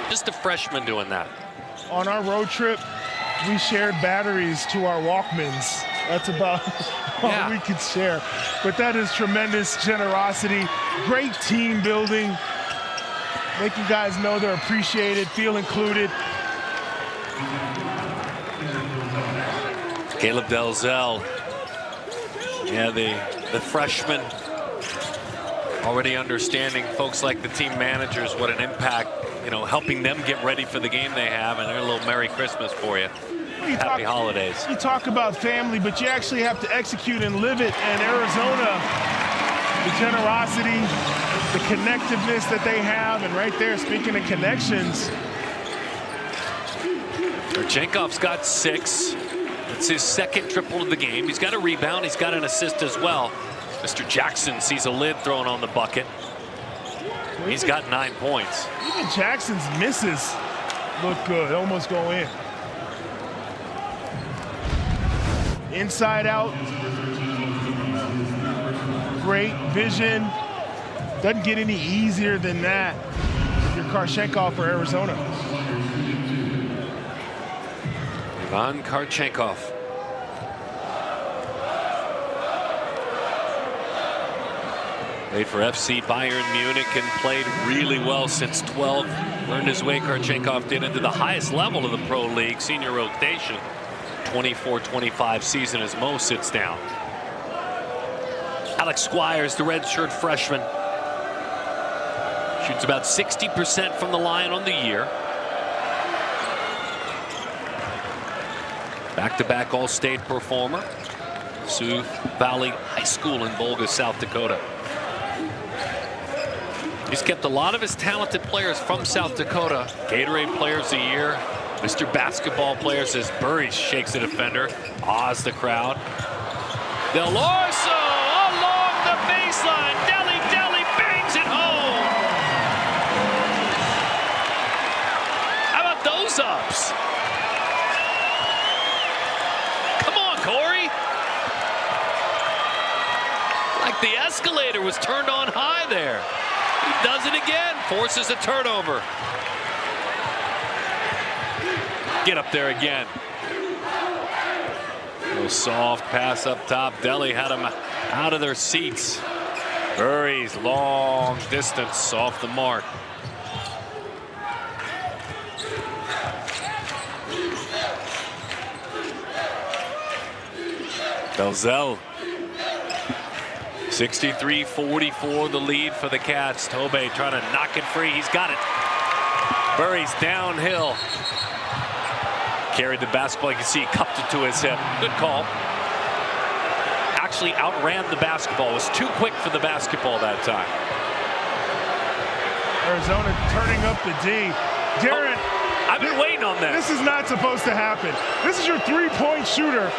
Just a freshman doing that. On our road trip, we shared batteries to our Walkmans. That's about all we could share. But that is tremendous generosity, great team building, making guys know they're appreciated, feel included. Caleb Delzell, the freshman, already understanding folks like the team managers, what an impact, helping them get ready for the game they have, and a little Merry Christmas for you. Happy holidays. You talk about family, but you actually have to execute and live it. And Arizona, the generosity, the connectiveness that they have, and right there, speaking of connections. Karchenkov's got 6. It's his second triple of the game. He's got a rebound. He's got an assist as well. Mr. Jackson sees a lid thrown on the bucket. He's got 9 points. Even Jackson's misses look good, almost go in. Inside out. Great vision. Doesn't get any easier than that. Your Karchenkov for Arizona. Ivan Karchenkov. Played for FC Bayern Munich and played really well since 12. Learned his way, Karchenkov did, into the highest level of the pro league, senior rotation. 24-25 season as Mo sits down. Alex Squires, the redshirt freshman, shoots about 60% from the line on the year. Back-to-back All-State performer. Sioux Valley High School in Volga, South Dakota. He's kept a lot of his talented players from South Dakota. Gatorade Players of the Year. Mr. Basketball Player says Burry shakes the defender. Awes the crowd. Del Orso along the baseline. Deli bangs it home. How about those ups? Come on, Corey. Like the escalator was turned on high there. He does it again, forces a turnover. Get up there again. A little soft pass up top. Deli had him out of their seats. Murray's long distance off the mark. Belzell. 63-44 the lead for the Cats. Tobe trying to knock it free. He's got it. Murray's downhill. Carried the basketball. You can see he cupped it to his hip. Good call. Actually outran the basketball. Was too quick for the basketball that time. Arizona turning up the D. Darren, I've been waiting on that. This is not supposed to happen. This is your three-point shooter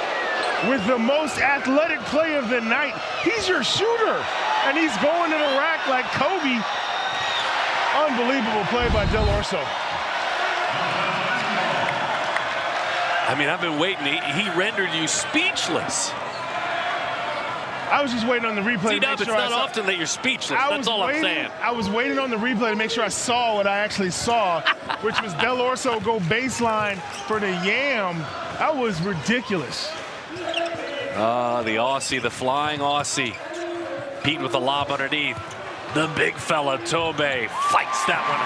with the most athletic play of the night. He's your shooter, and he's going to the rack like Kobe. Unbelievable play by Del Orso. I mean, I've been waiting. He rendered you speechless. I was just waiting on the replay. It's not often that you're speechless. That's all I'm saying. I was waiting on the replay to make sure I saw what I actually saw, which was Del Orso go baseline for the yam. That was ridiculous. The Aussie, the flying Aussie. Pete with the lob underneath. The big fella, Tobe, fights that one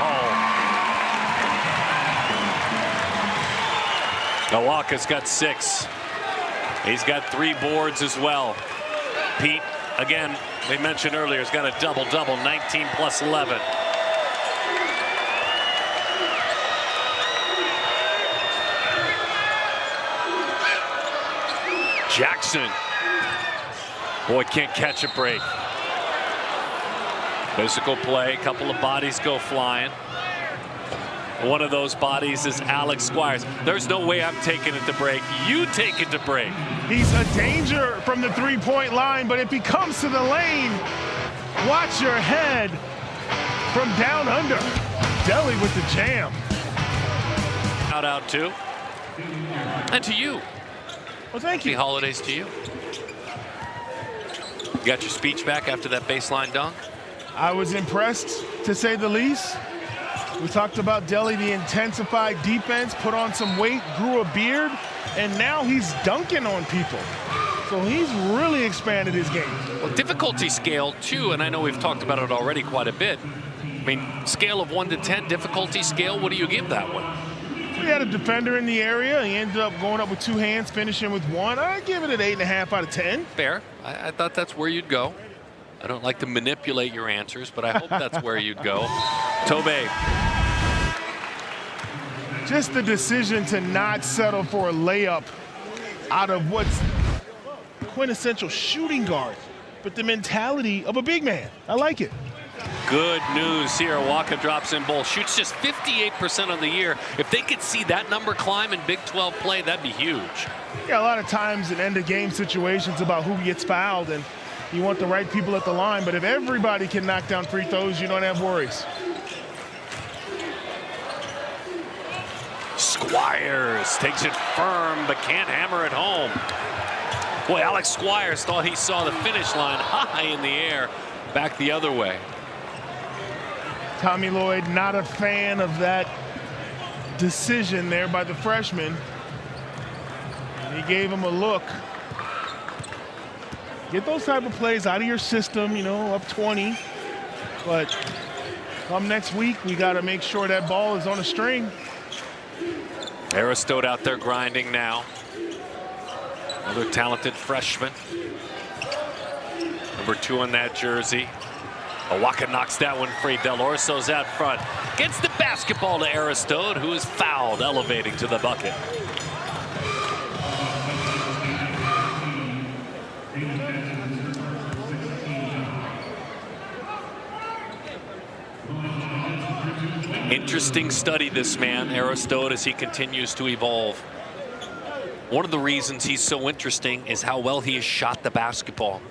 home. Nawaka's got 6. He's got 3 boards as well. Pete, again, they mentioned earlier, has got a double-double, 19 plus 11. Jackson. Boy, can't catch a break. Physical play, a couple of bodies go flying. One of those bodies is Alex Squires. There's no way I'm taking it to break. You take it to break. He's a danger from the three-point line, but if he comes to the lane, watch your head from down under. Deli with the jam. Out too. And to you. Well, thank you. Happy holidays to you. You got your speech back after that baseline dunk? I was impressed, to say the least. We talked about Deli, the intensified defense, put on some weight, grew a beard, and now he's dunking on people. So he's really expanded his game. Well, difficulty scale, too, and I know we've talked about it already quite a bit. I mean, scale of 1 to 10, difficulty scale, what do you give that one? We had a defender in the area. He ended up going up with 2 hands, finishing with 1. I give it an 8.5 out of 10. Fair. I thought that's where you'd go. I don't like to manipulate your answers, but I hope that's where you'd go. Tobe. Just the decision to not settle for a layup out of what's quintessential shooting guard, but the mentality of a big man. I like it. Good news here. Waka drops in bowl. Shoots just 58% on the year. If they could see that number climb in Big 12 play, that'd be huge. Yeah, a lot of times in end-of-game situations about who gets fouled, and you want the right people at the line. But if everybody can knock down free throws, you don't have worries. Squires takes it firm, but can't hammer it home. Boy, Alex Squires thought he saw the finish line high in the air. Back the other way. Tommy Lloyd not a fan of that decision there by the freshman. And he gave him a look. Get those type of plays out of your system, you know, up 20. But come next week, we got to make sure that ball is on a string. Aristote out there grinding now. Another talented freshman. Number 2 on that jersey. Waka knocks that one free. Del Orso's out front. Gets the basketball to Aristote, who is fouled, elevating to the bucket. Interesting study, this man, Aristote, as he continues to evolve. One of the reasons he's so interesting is how well he has shot the basketball.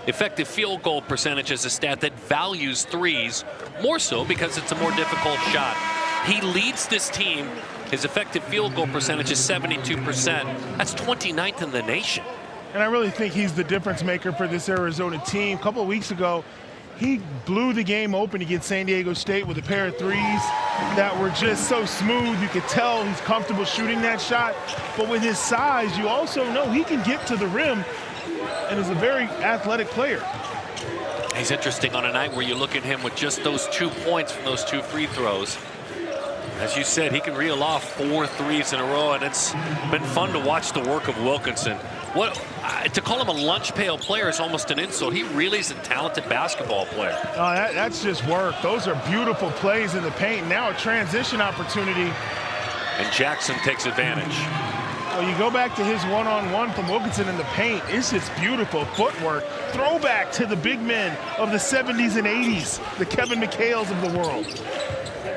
Effective field goal percentage is a stat that values threes, more so because it's a more difficult shot. He leads this team. His effective field goal percentage is 72%. That's 29th in the nation. And I really think he's the difference maker for this Arizona team. A couple of weeks ago, he blew the game open against San Diego State with a pair of threes that were just so smooth. You could tell he's comfortable shooting that shot. But with his size, you also know he can get to the rim and is a very athletic player. He's interesting on a night where you look at him with just those 2 points from those 2 free throws. As you said, he can reel off 4 threes in a row, and it's been fun to watch the work of Wilkinson. To call him a lunch pail player is almost an insult. He really is a talented basketball player. That's just work. Those are beautiful plays in the paint. Now a transition opportunity. And Jackson takes advantage. Well, you go back to his one-on-one from Wilkinson in the paint. It's just beautiful footwork. Throwback to the big men of the 70s and 80s, the Kevin McHale's of the world.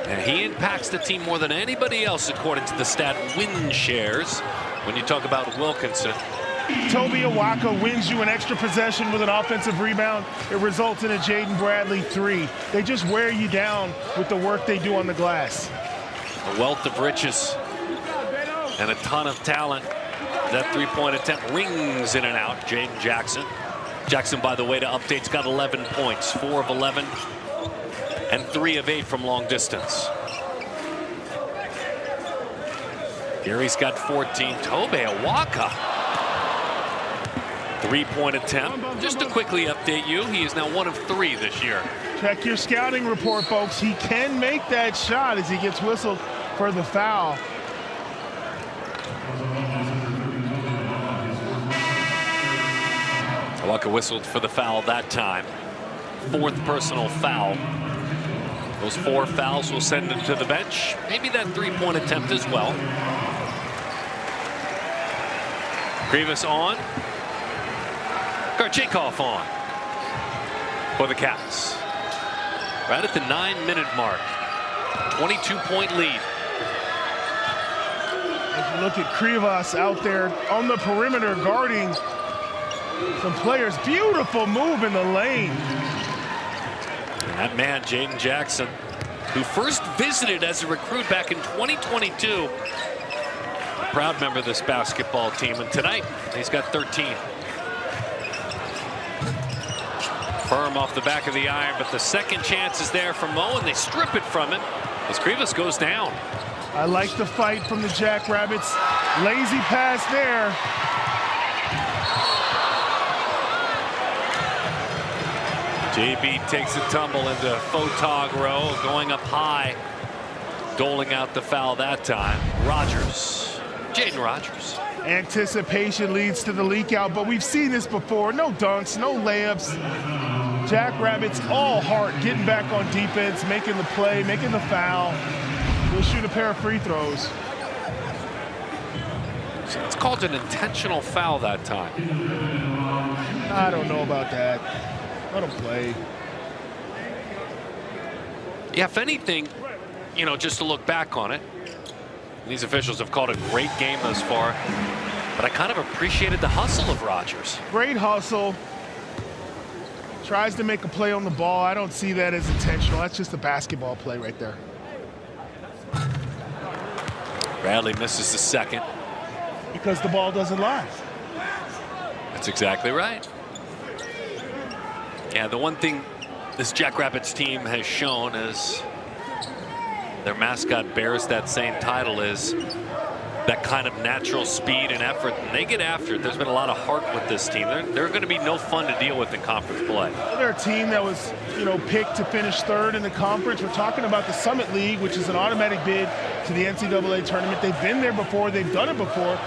And he impacts the team more than anybody else, according to the stat win shares. When you talk about Wilkinson. Toby Awaka wins you an extra possession with an offensive rebound. It results in a Jaden Bradley 3. They just wear you down with the work they do on the glass. A wealth of riches and a ton of talent. That 3-point attempt rings in and out. Jaden Jackson. Jackson, by the way, to updates, got 11 points, 4 of 11, and 3 of 8 from long distance. Gary's got 14. Tobe Awaka. 3-point attempt. Just to quickly update you, he is now 1 of 3 this year. Check your scouting report, folks. He can make that shot as he gets whistled for the foul. Awaka whistled for the foul that time. 4th personal foul. Those 4 fouls will send him to the bench. Maybe that 3-point attempt as well. Grievous on. Garchikov on for the Cats. Right at the 9-minute mark. 22-point lead. As you look at Krivas out there on the perimeter guarding some players. Beautiful move in the lane. And that man, Jaden Jackson, who first visited as a recruit back in 2022. A proud member of this basketball team. And tonight, he's got 13. Firm off the back of the iron, but the second chance is there for Mo, and they strip it from him as Krivas goes down. I like the fight from the Jackrabbits. Lazy pass there. JB takes a tumble into photog row, going up high, doling out the foul that time. Rogers, Jaden Rogers. Anticipation leads to the leak out, but we've seen this before. No dunks, no layups. Jackrabbits all heart, getting back on defense, making the play, making the foul. We'll shoot a pair of free throws. So it's called an intentional foul that time. I don't know about that. Let him play. Yeah, if anything, you know, just to look back on it, these officials have called a great game thus far, but I kind of appreciated the hustle of Rogers. Great hustle. Tries to make a play on the ball. I don't see that as intentional. That's just a basketball play right there. Bradley misses the second. Because the ball doesn't lie. That's exactly right. Yeah, the one thing this Jackrabbits team has shown is their mascot bears that same title, is that kind of natural speed and effort, and they get after it. There's been a lot of heart with this team. They're going to be no fun to deal with in conference play. They're a team that was, picked to finish 3rd in the conference. We're talking about the Summit League, which is an automatic bid to the NCAA tournament. They've been there before. They've done it before.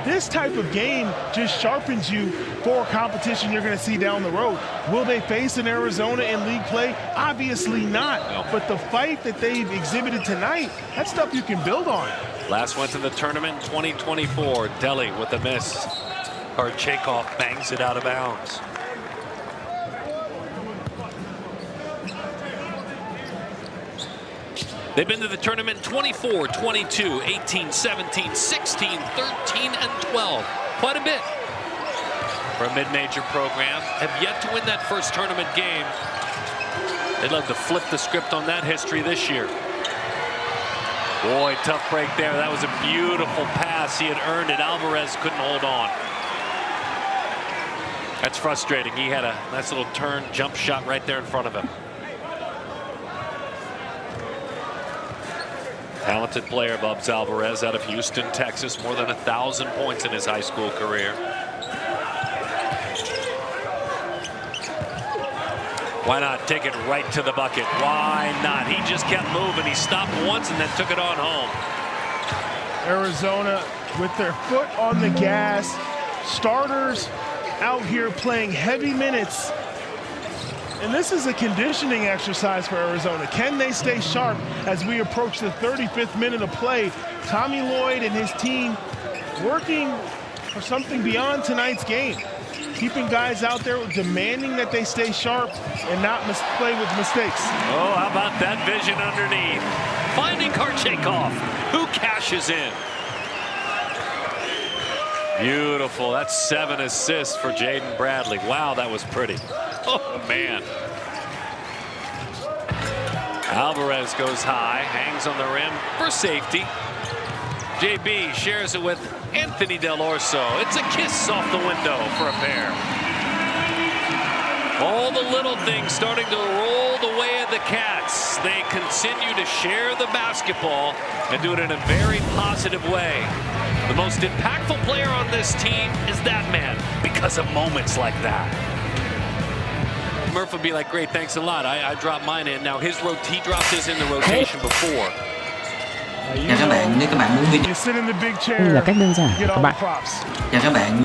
This type of game just sharpens you for competition you're going to see down the road. Will they face an Arizona in league play? Obviously not. No. But the fight that they've exhibited tonight, that's stuff you can build on. Last one to the tournament, 2024. Delhi with a miss. Garchikov bangs it out of bounds. They've been to the tournament 24, 22, 18, 17, 16, 13, and 12. Quite a bit for a mid-major program. Have yet to win that first tournament game. They'd love to flip the script on that history this year. Boy, tough break there. That was a beautiful pass. He had earned it. Alvarez couldn't hold on. That's frustrating. He had a nice little turn jump shot right there in front of him. Talented player, Bubs Alvarez, out of Houston, Texas. More than 1,000 points in his high school career. Why not take it right to the bucket? Why not? He just kept moving. He stopped once and then took it on home. Arizona with their foot on the gas. Starters out here playing heavy minutes. And this is a conditioning exercise for Arizona. Can they stay sharp as we approach the 35th minute of play? Tommy Lloyd and his team working for something beyond tonight's game. Keeping guys out there, demanding that they stay sharp and not play with mistakes. Oh, how about that vision underneath? Finding Karchakov, who cashes in. Beautiful. That's 7 assists for Jaden Bradley. Wow, that was pretty. Oh, man. Alvarez goes high, hangs on the rim for safety. JB shares it with Anthony Del Orso. It's a kiss off the window for a pair. All the little things starting to roll the way of the Cats. They continue to share the basketball and do it in a very positive way. The most impactful player on this team is that man because of moments like that. Murph would be like, great, thanks a lot. I dropped mine in. Now he dropped his in the rotation before. Chào các bạn, nếu các bạn muốn video là cách đơn giản của các bạn. Chào các bạn.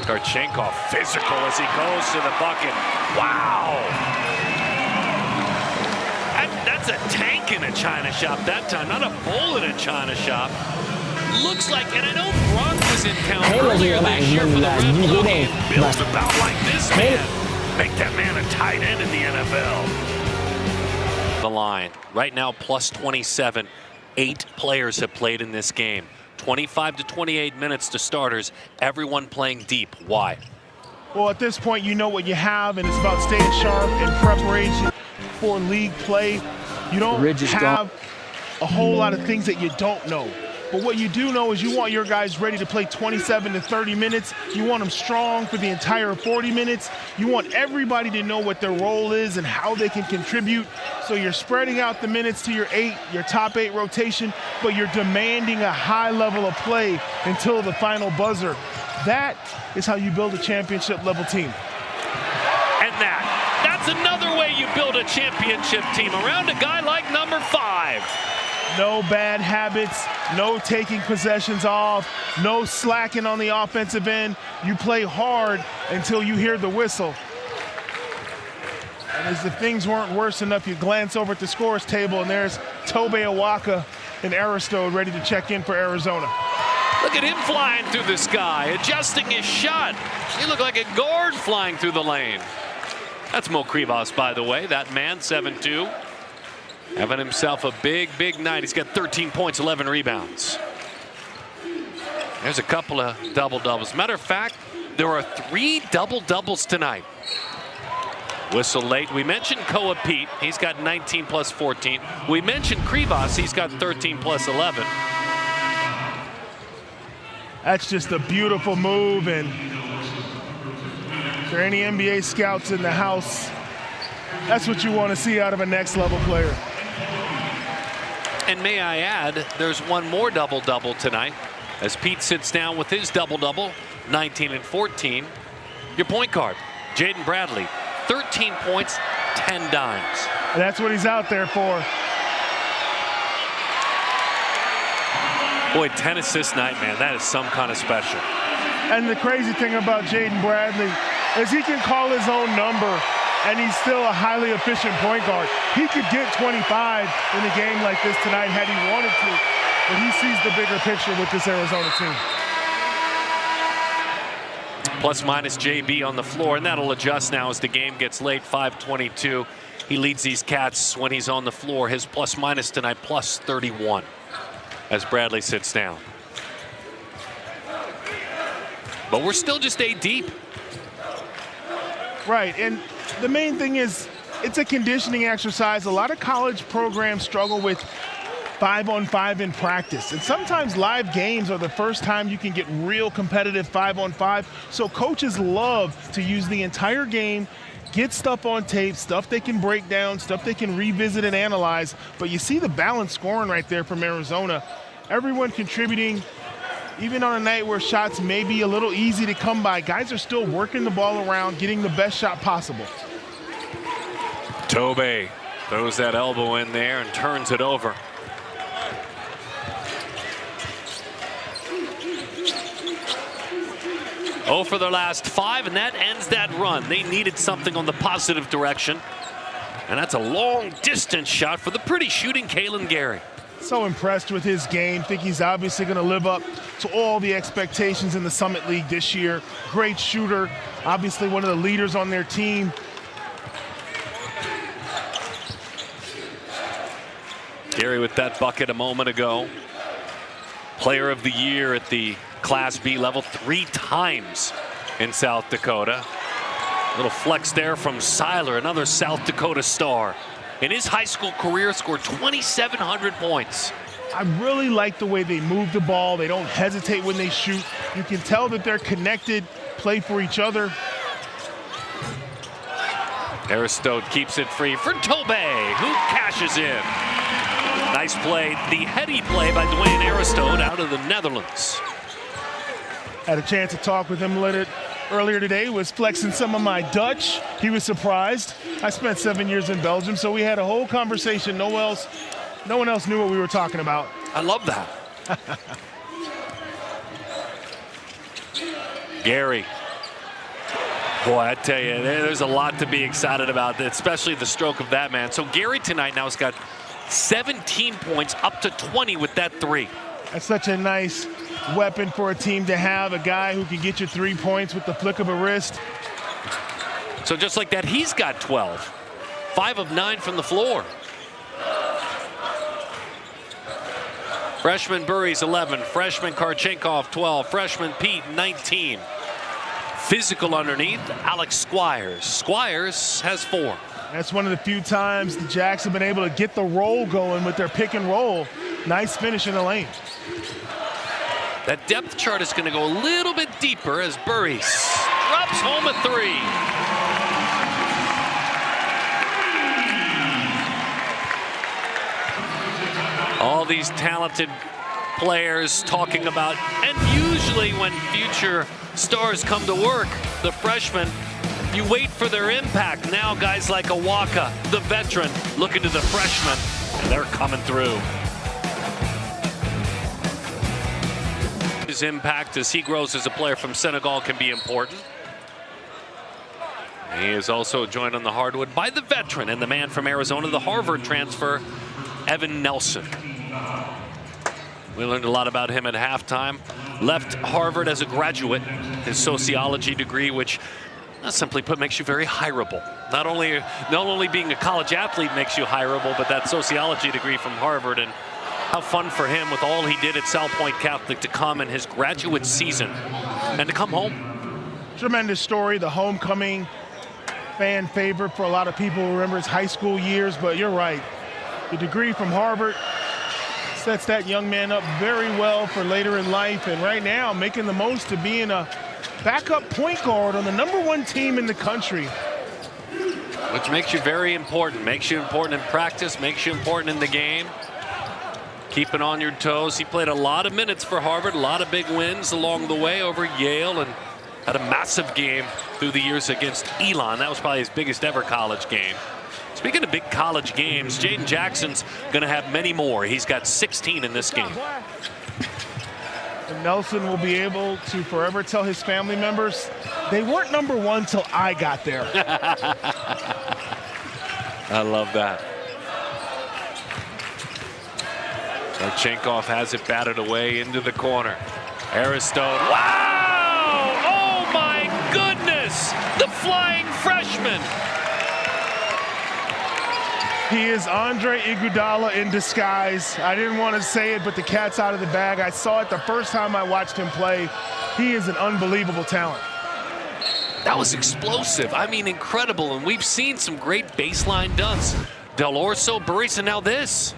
Karchenkov physical as he goes to the bucket. Wow. That's a tank in a China shop that time, not a bull in a China shop. Looks like, and I know Brock was in town earlier this year for the Red Blue. Built about like this man. Make that man a tight end in the NFL. The line right now plus 27. 8 players have played in this game. 25 to 28 minutes to starters. Everyone playing deep. Why? Well, at this point, you know what you have, and it's about staying sharp in preparation for league play. You don't have a whole lot of things that you don't know. But what you do know is you want your guys ready to play 27 to 30 minutes. You want them strong for the entire 40 minutes. You want everybody to know what their role is and how they can contribute. So you're spreading out the minutes to your top 8 rotation, but you're demanding a high level of play until the final buzzer. That is how you build a championship level team. And that's another way you build a championship team, around a guy like number 5. No bad habits, no taking possessions off, no slacking on the offensive end. You play hard until you hear the whistle. And as if things weren't worse enough, you glance over at the scores table, and there's Tobe Awaka and Aristode ready to check in for Arizona. Look at him flying through the sky, adjusting his shot. He looked like a guard flying through the lane. That's Mo Krivas, by the way, that man, 7'2". Having himself a big, big night. He's got 13 points, 11 rebounds. There's a couple of double-doubles. Matter of fact, there are 3 double-doubles tonight. Whistle late. We mentioned Koa Pete. He's got 19 plus 14. We mentioned Krivas. He's got 13 plus 11. That's just a beautiful move. And if there are any NBA scouts in the house, that's what you want to see out of a next-level player. And may I add, there's one more double-double tonight as Pete sits down with his double-double, 19 and 14. Your point guard, Jaden Bradley, 13 points, 10 dimes. And that's what he's out there for. Boy, 10 assist night, man. That is some kind of special. And the crazy thing about Jaden Bradley is he can call his own number, and he's still a highly efficient point guard. He could get 25 in a game like this tonight had he wanted to, but he sees the bigger picture with this Arizona team. Plus minus JB on the floor, and that'll adjust now as the game gets late, 5:22. He leads these Cats when he's on the floor. His plus minus tonight, plus 31, as Bradley sits down. But we're still just 8 deep. Right, and the main thing is it's a conditioning exercise. A lot of college programs struggle with 5-on-5 in practice, and sometimes live games are the first time you can get real competitive 5-on-5. So coaches love to use the entire game, get stuff on tape, stuff they can break down, stuff they can revisit and analyze. But you see the balanced scoring right there from Arizona. Everyone contributing. Even on a night where shots may be a little easy to come by, guys are still working the ball around, getting the best shot possible. Tobe throws that elbow in there and turns it over. Oh, for their last 5, and that ends that run. They needed something on the positive direction. And that's a long distance shot for the pretty shooting Kalen Gary. So impressed with his game. Think he's obviously going to live up to all the expectations in the Summit League this year. Great shooter, obviously one of the leaders on their team. Gary with that bucket a moment ago. Player of the year at the Class B level 3 times in South Dakota. Little flex there from Seiler, another South Dakota star. In his high school career, scored 2,700 points. I really like the way they move the ball. They don't hesitate when they shoot. You can tell that they're connected, play for each other. Aristote keeps it free for Tobe, who cashes in. Nice play, the heady play by Dwayne Aristote out of the Netherlands. Had a chance to talk with him earlier today, was flexing some of my Dutch. He was surprised. I spent 7 years in Belgium, so we had a whole conversation. No one else knew what we were talking about. I love that. Gary. Boy, I tell you, there's a lot to be excited about, especially the stroke of that man. So Gary tonight now has got 17 points, up to 20 with that 3. That's such a nice weapon for a team to have, a guy who can get you 3 points with the flick of a wrist. So just like that, he's got 12. 5 of 9 from the floor. Freshman Burry's 11, freshman Karchenkov 12, freshman Pete 19. Physical underneath, Alex Squires. Squires has 4. That's one of the few times the Jacks have been able to get the roll going with their pick and roll. Nice finish in the lane. That depth chart is going to go a little bit deeper as Burry drops home a 3. All these talented players talking about, and usually when future stars come to work, the freshmen, you wait for their impact. Now guys like Awaka, the veteran, looking to the freshmen, and they're coming through. His impact as he grows as a player from Senegal can be important. He is also joined on the hardwood by the veteran and the man from Arizona, the Harvard transfer, Evan Nelson. We learned a lot about him at halftime. Left Harvard as a graduate, his sociology degree, which simply put makes you very hireable. Not only being a college athlete makes you hireable, but that sociology degree from Harvard, and how fun for him with all he did at South Point Catholic to come in his graduate season and to come home. Tremendous story, the homecoming fan favorite for a lot of people who remember his high school years, but you're right. The degree from Harvard sets that young man up very well for later in life, and right now making the most of being a backup point guard on the #1 team in the country. Which makes you very important. Makes you important in practice, makes you important in the game. Keeping on your toes. He played a lot of minutes for Harvard, a lot of big wins along the way over Yale, and had a massive game through the years against Elon. That was probably his biggest ever college game. Speaking of big college games, Jaden Jackson's going to have many more. He's got 16 in this game. And Nelson will be able to forever tell his family members, they weren't #1 till I got there. I love that. Karchenkov has it batted away into the corner. Aristote. Wow! Oh my goodness! The flying freshman. He is Andre Iguodala in disguise. I didn't want to say it, but the cat's out of the bag. I saw it the first time I watched him play. He is an unbelievable talent. That was explosive. I mean, incredible. And we've seen some great baseline dunks. Del Orso, Burris, and now this.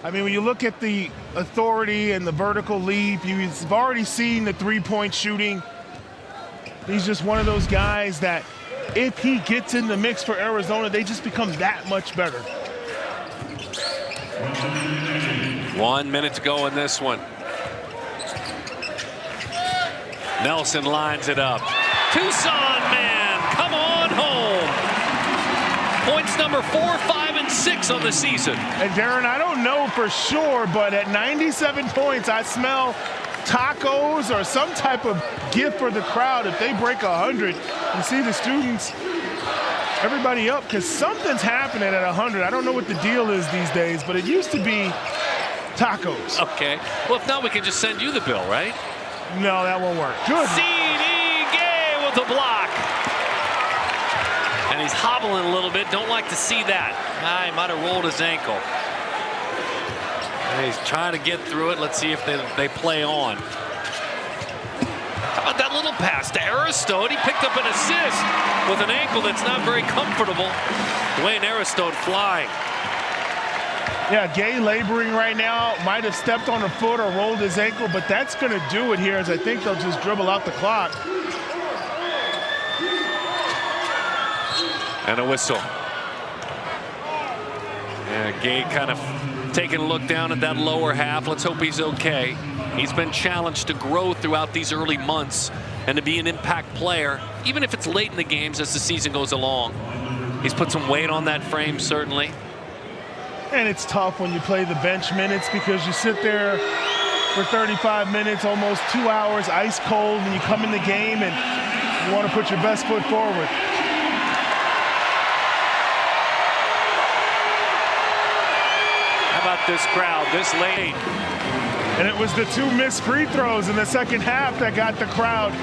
I mean, when you look at the authority and the vertical leap, you've already seen the three-point shooting. He's just one of those guys that if he gets in the mix for Arizona, they just become that much better. 1 minute to go in this one. Nelson lines it up. Tucson man, come on home. Points number 4, 5, and 6 on the season. And Darren, I don't know for sure, but at 97 points, I smell tacos or some type of gift for the crowd if they break 100. You see the students, everybody up, because something's happening at 100. I don't know what the deal is these days, but it used to be tacos. Okay. Well, if not, we can just send you the bill, right? No, that won't work. Good. C.D. Gay with the block. And he's hobbling a little bit. Don't like to see that. He might have rolled his ankle. And he's trying to get through it. Let's see if they play on. How about that little pass to Aristode? He picked up an assist with an ankle that's not very comfortable. Dwayne Aristode flying. Yeah, Gay laboring right now. Might have stepped on a foot or rolled his ankle, but that's going to do it here, as I think they'll just dribble out the clock. And a whistle. Yeah, Gay kind of taking a look down at that lower half. Let's hope he's okay. He's been challenged to grow throughout these early months and to be an impact player, even if it's late in the games as the season goes along. He's put some weight on that frame, certainly. And it's tough when you play the bench minutes because you sit there for 35 minutes, almost 2 hours, ice cold, and you come in the game and you want to put your best foot forward. How about this crowd this late? And it was the 2 missed free throws in the second half that got the crowd.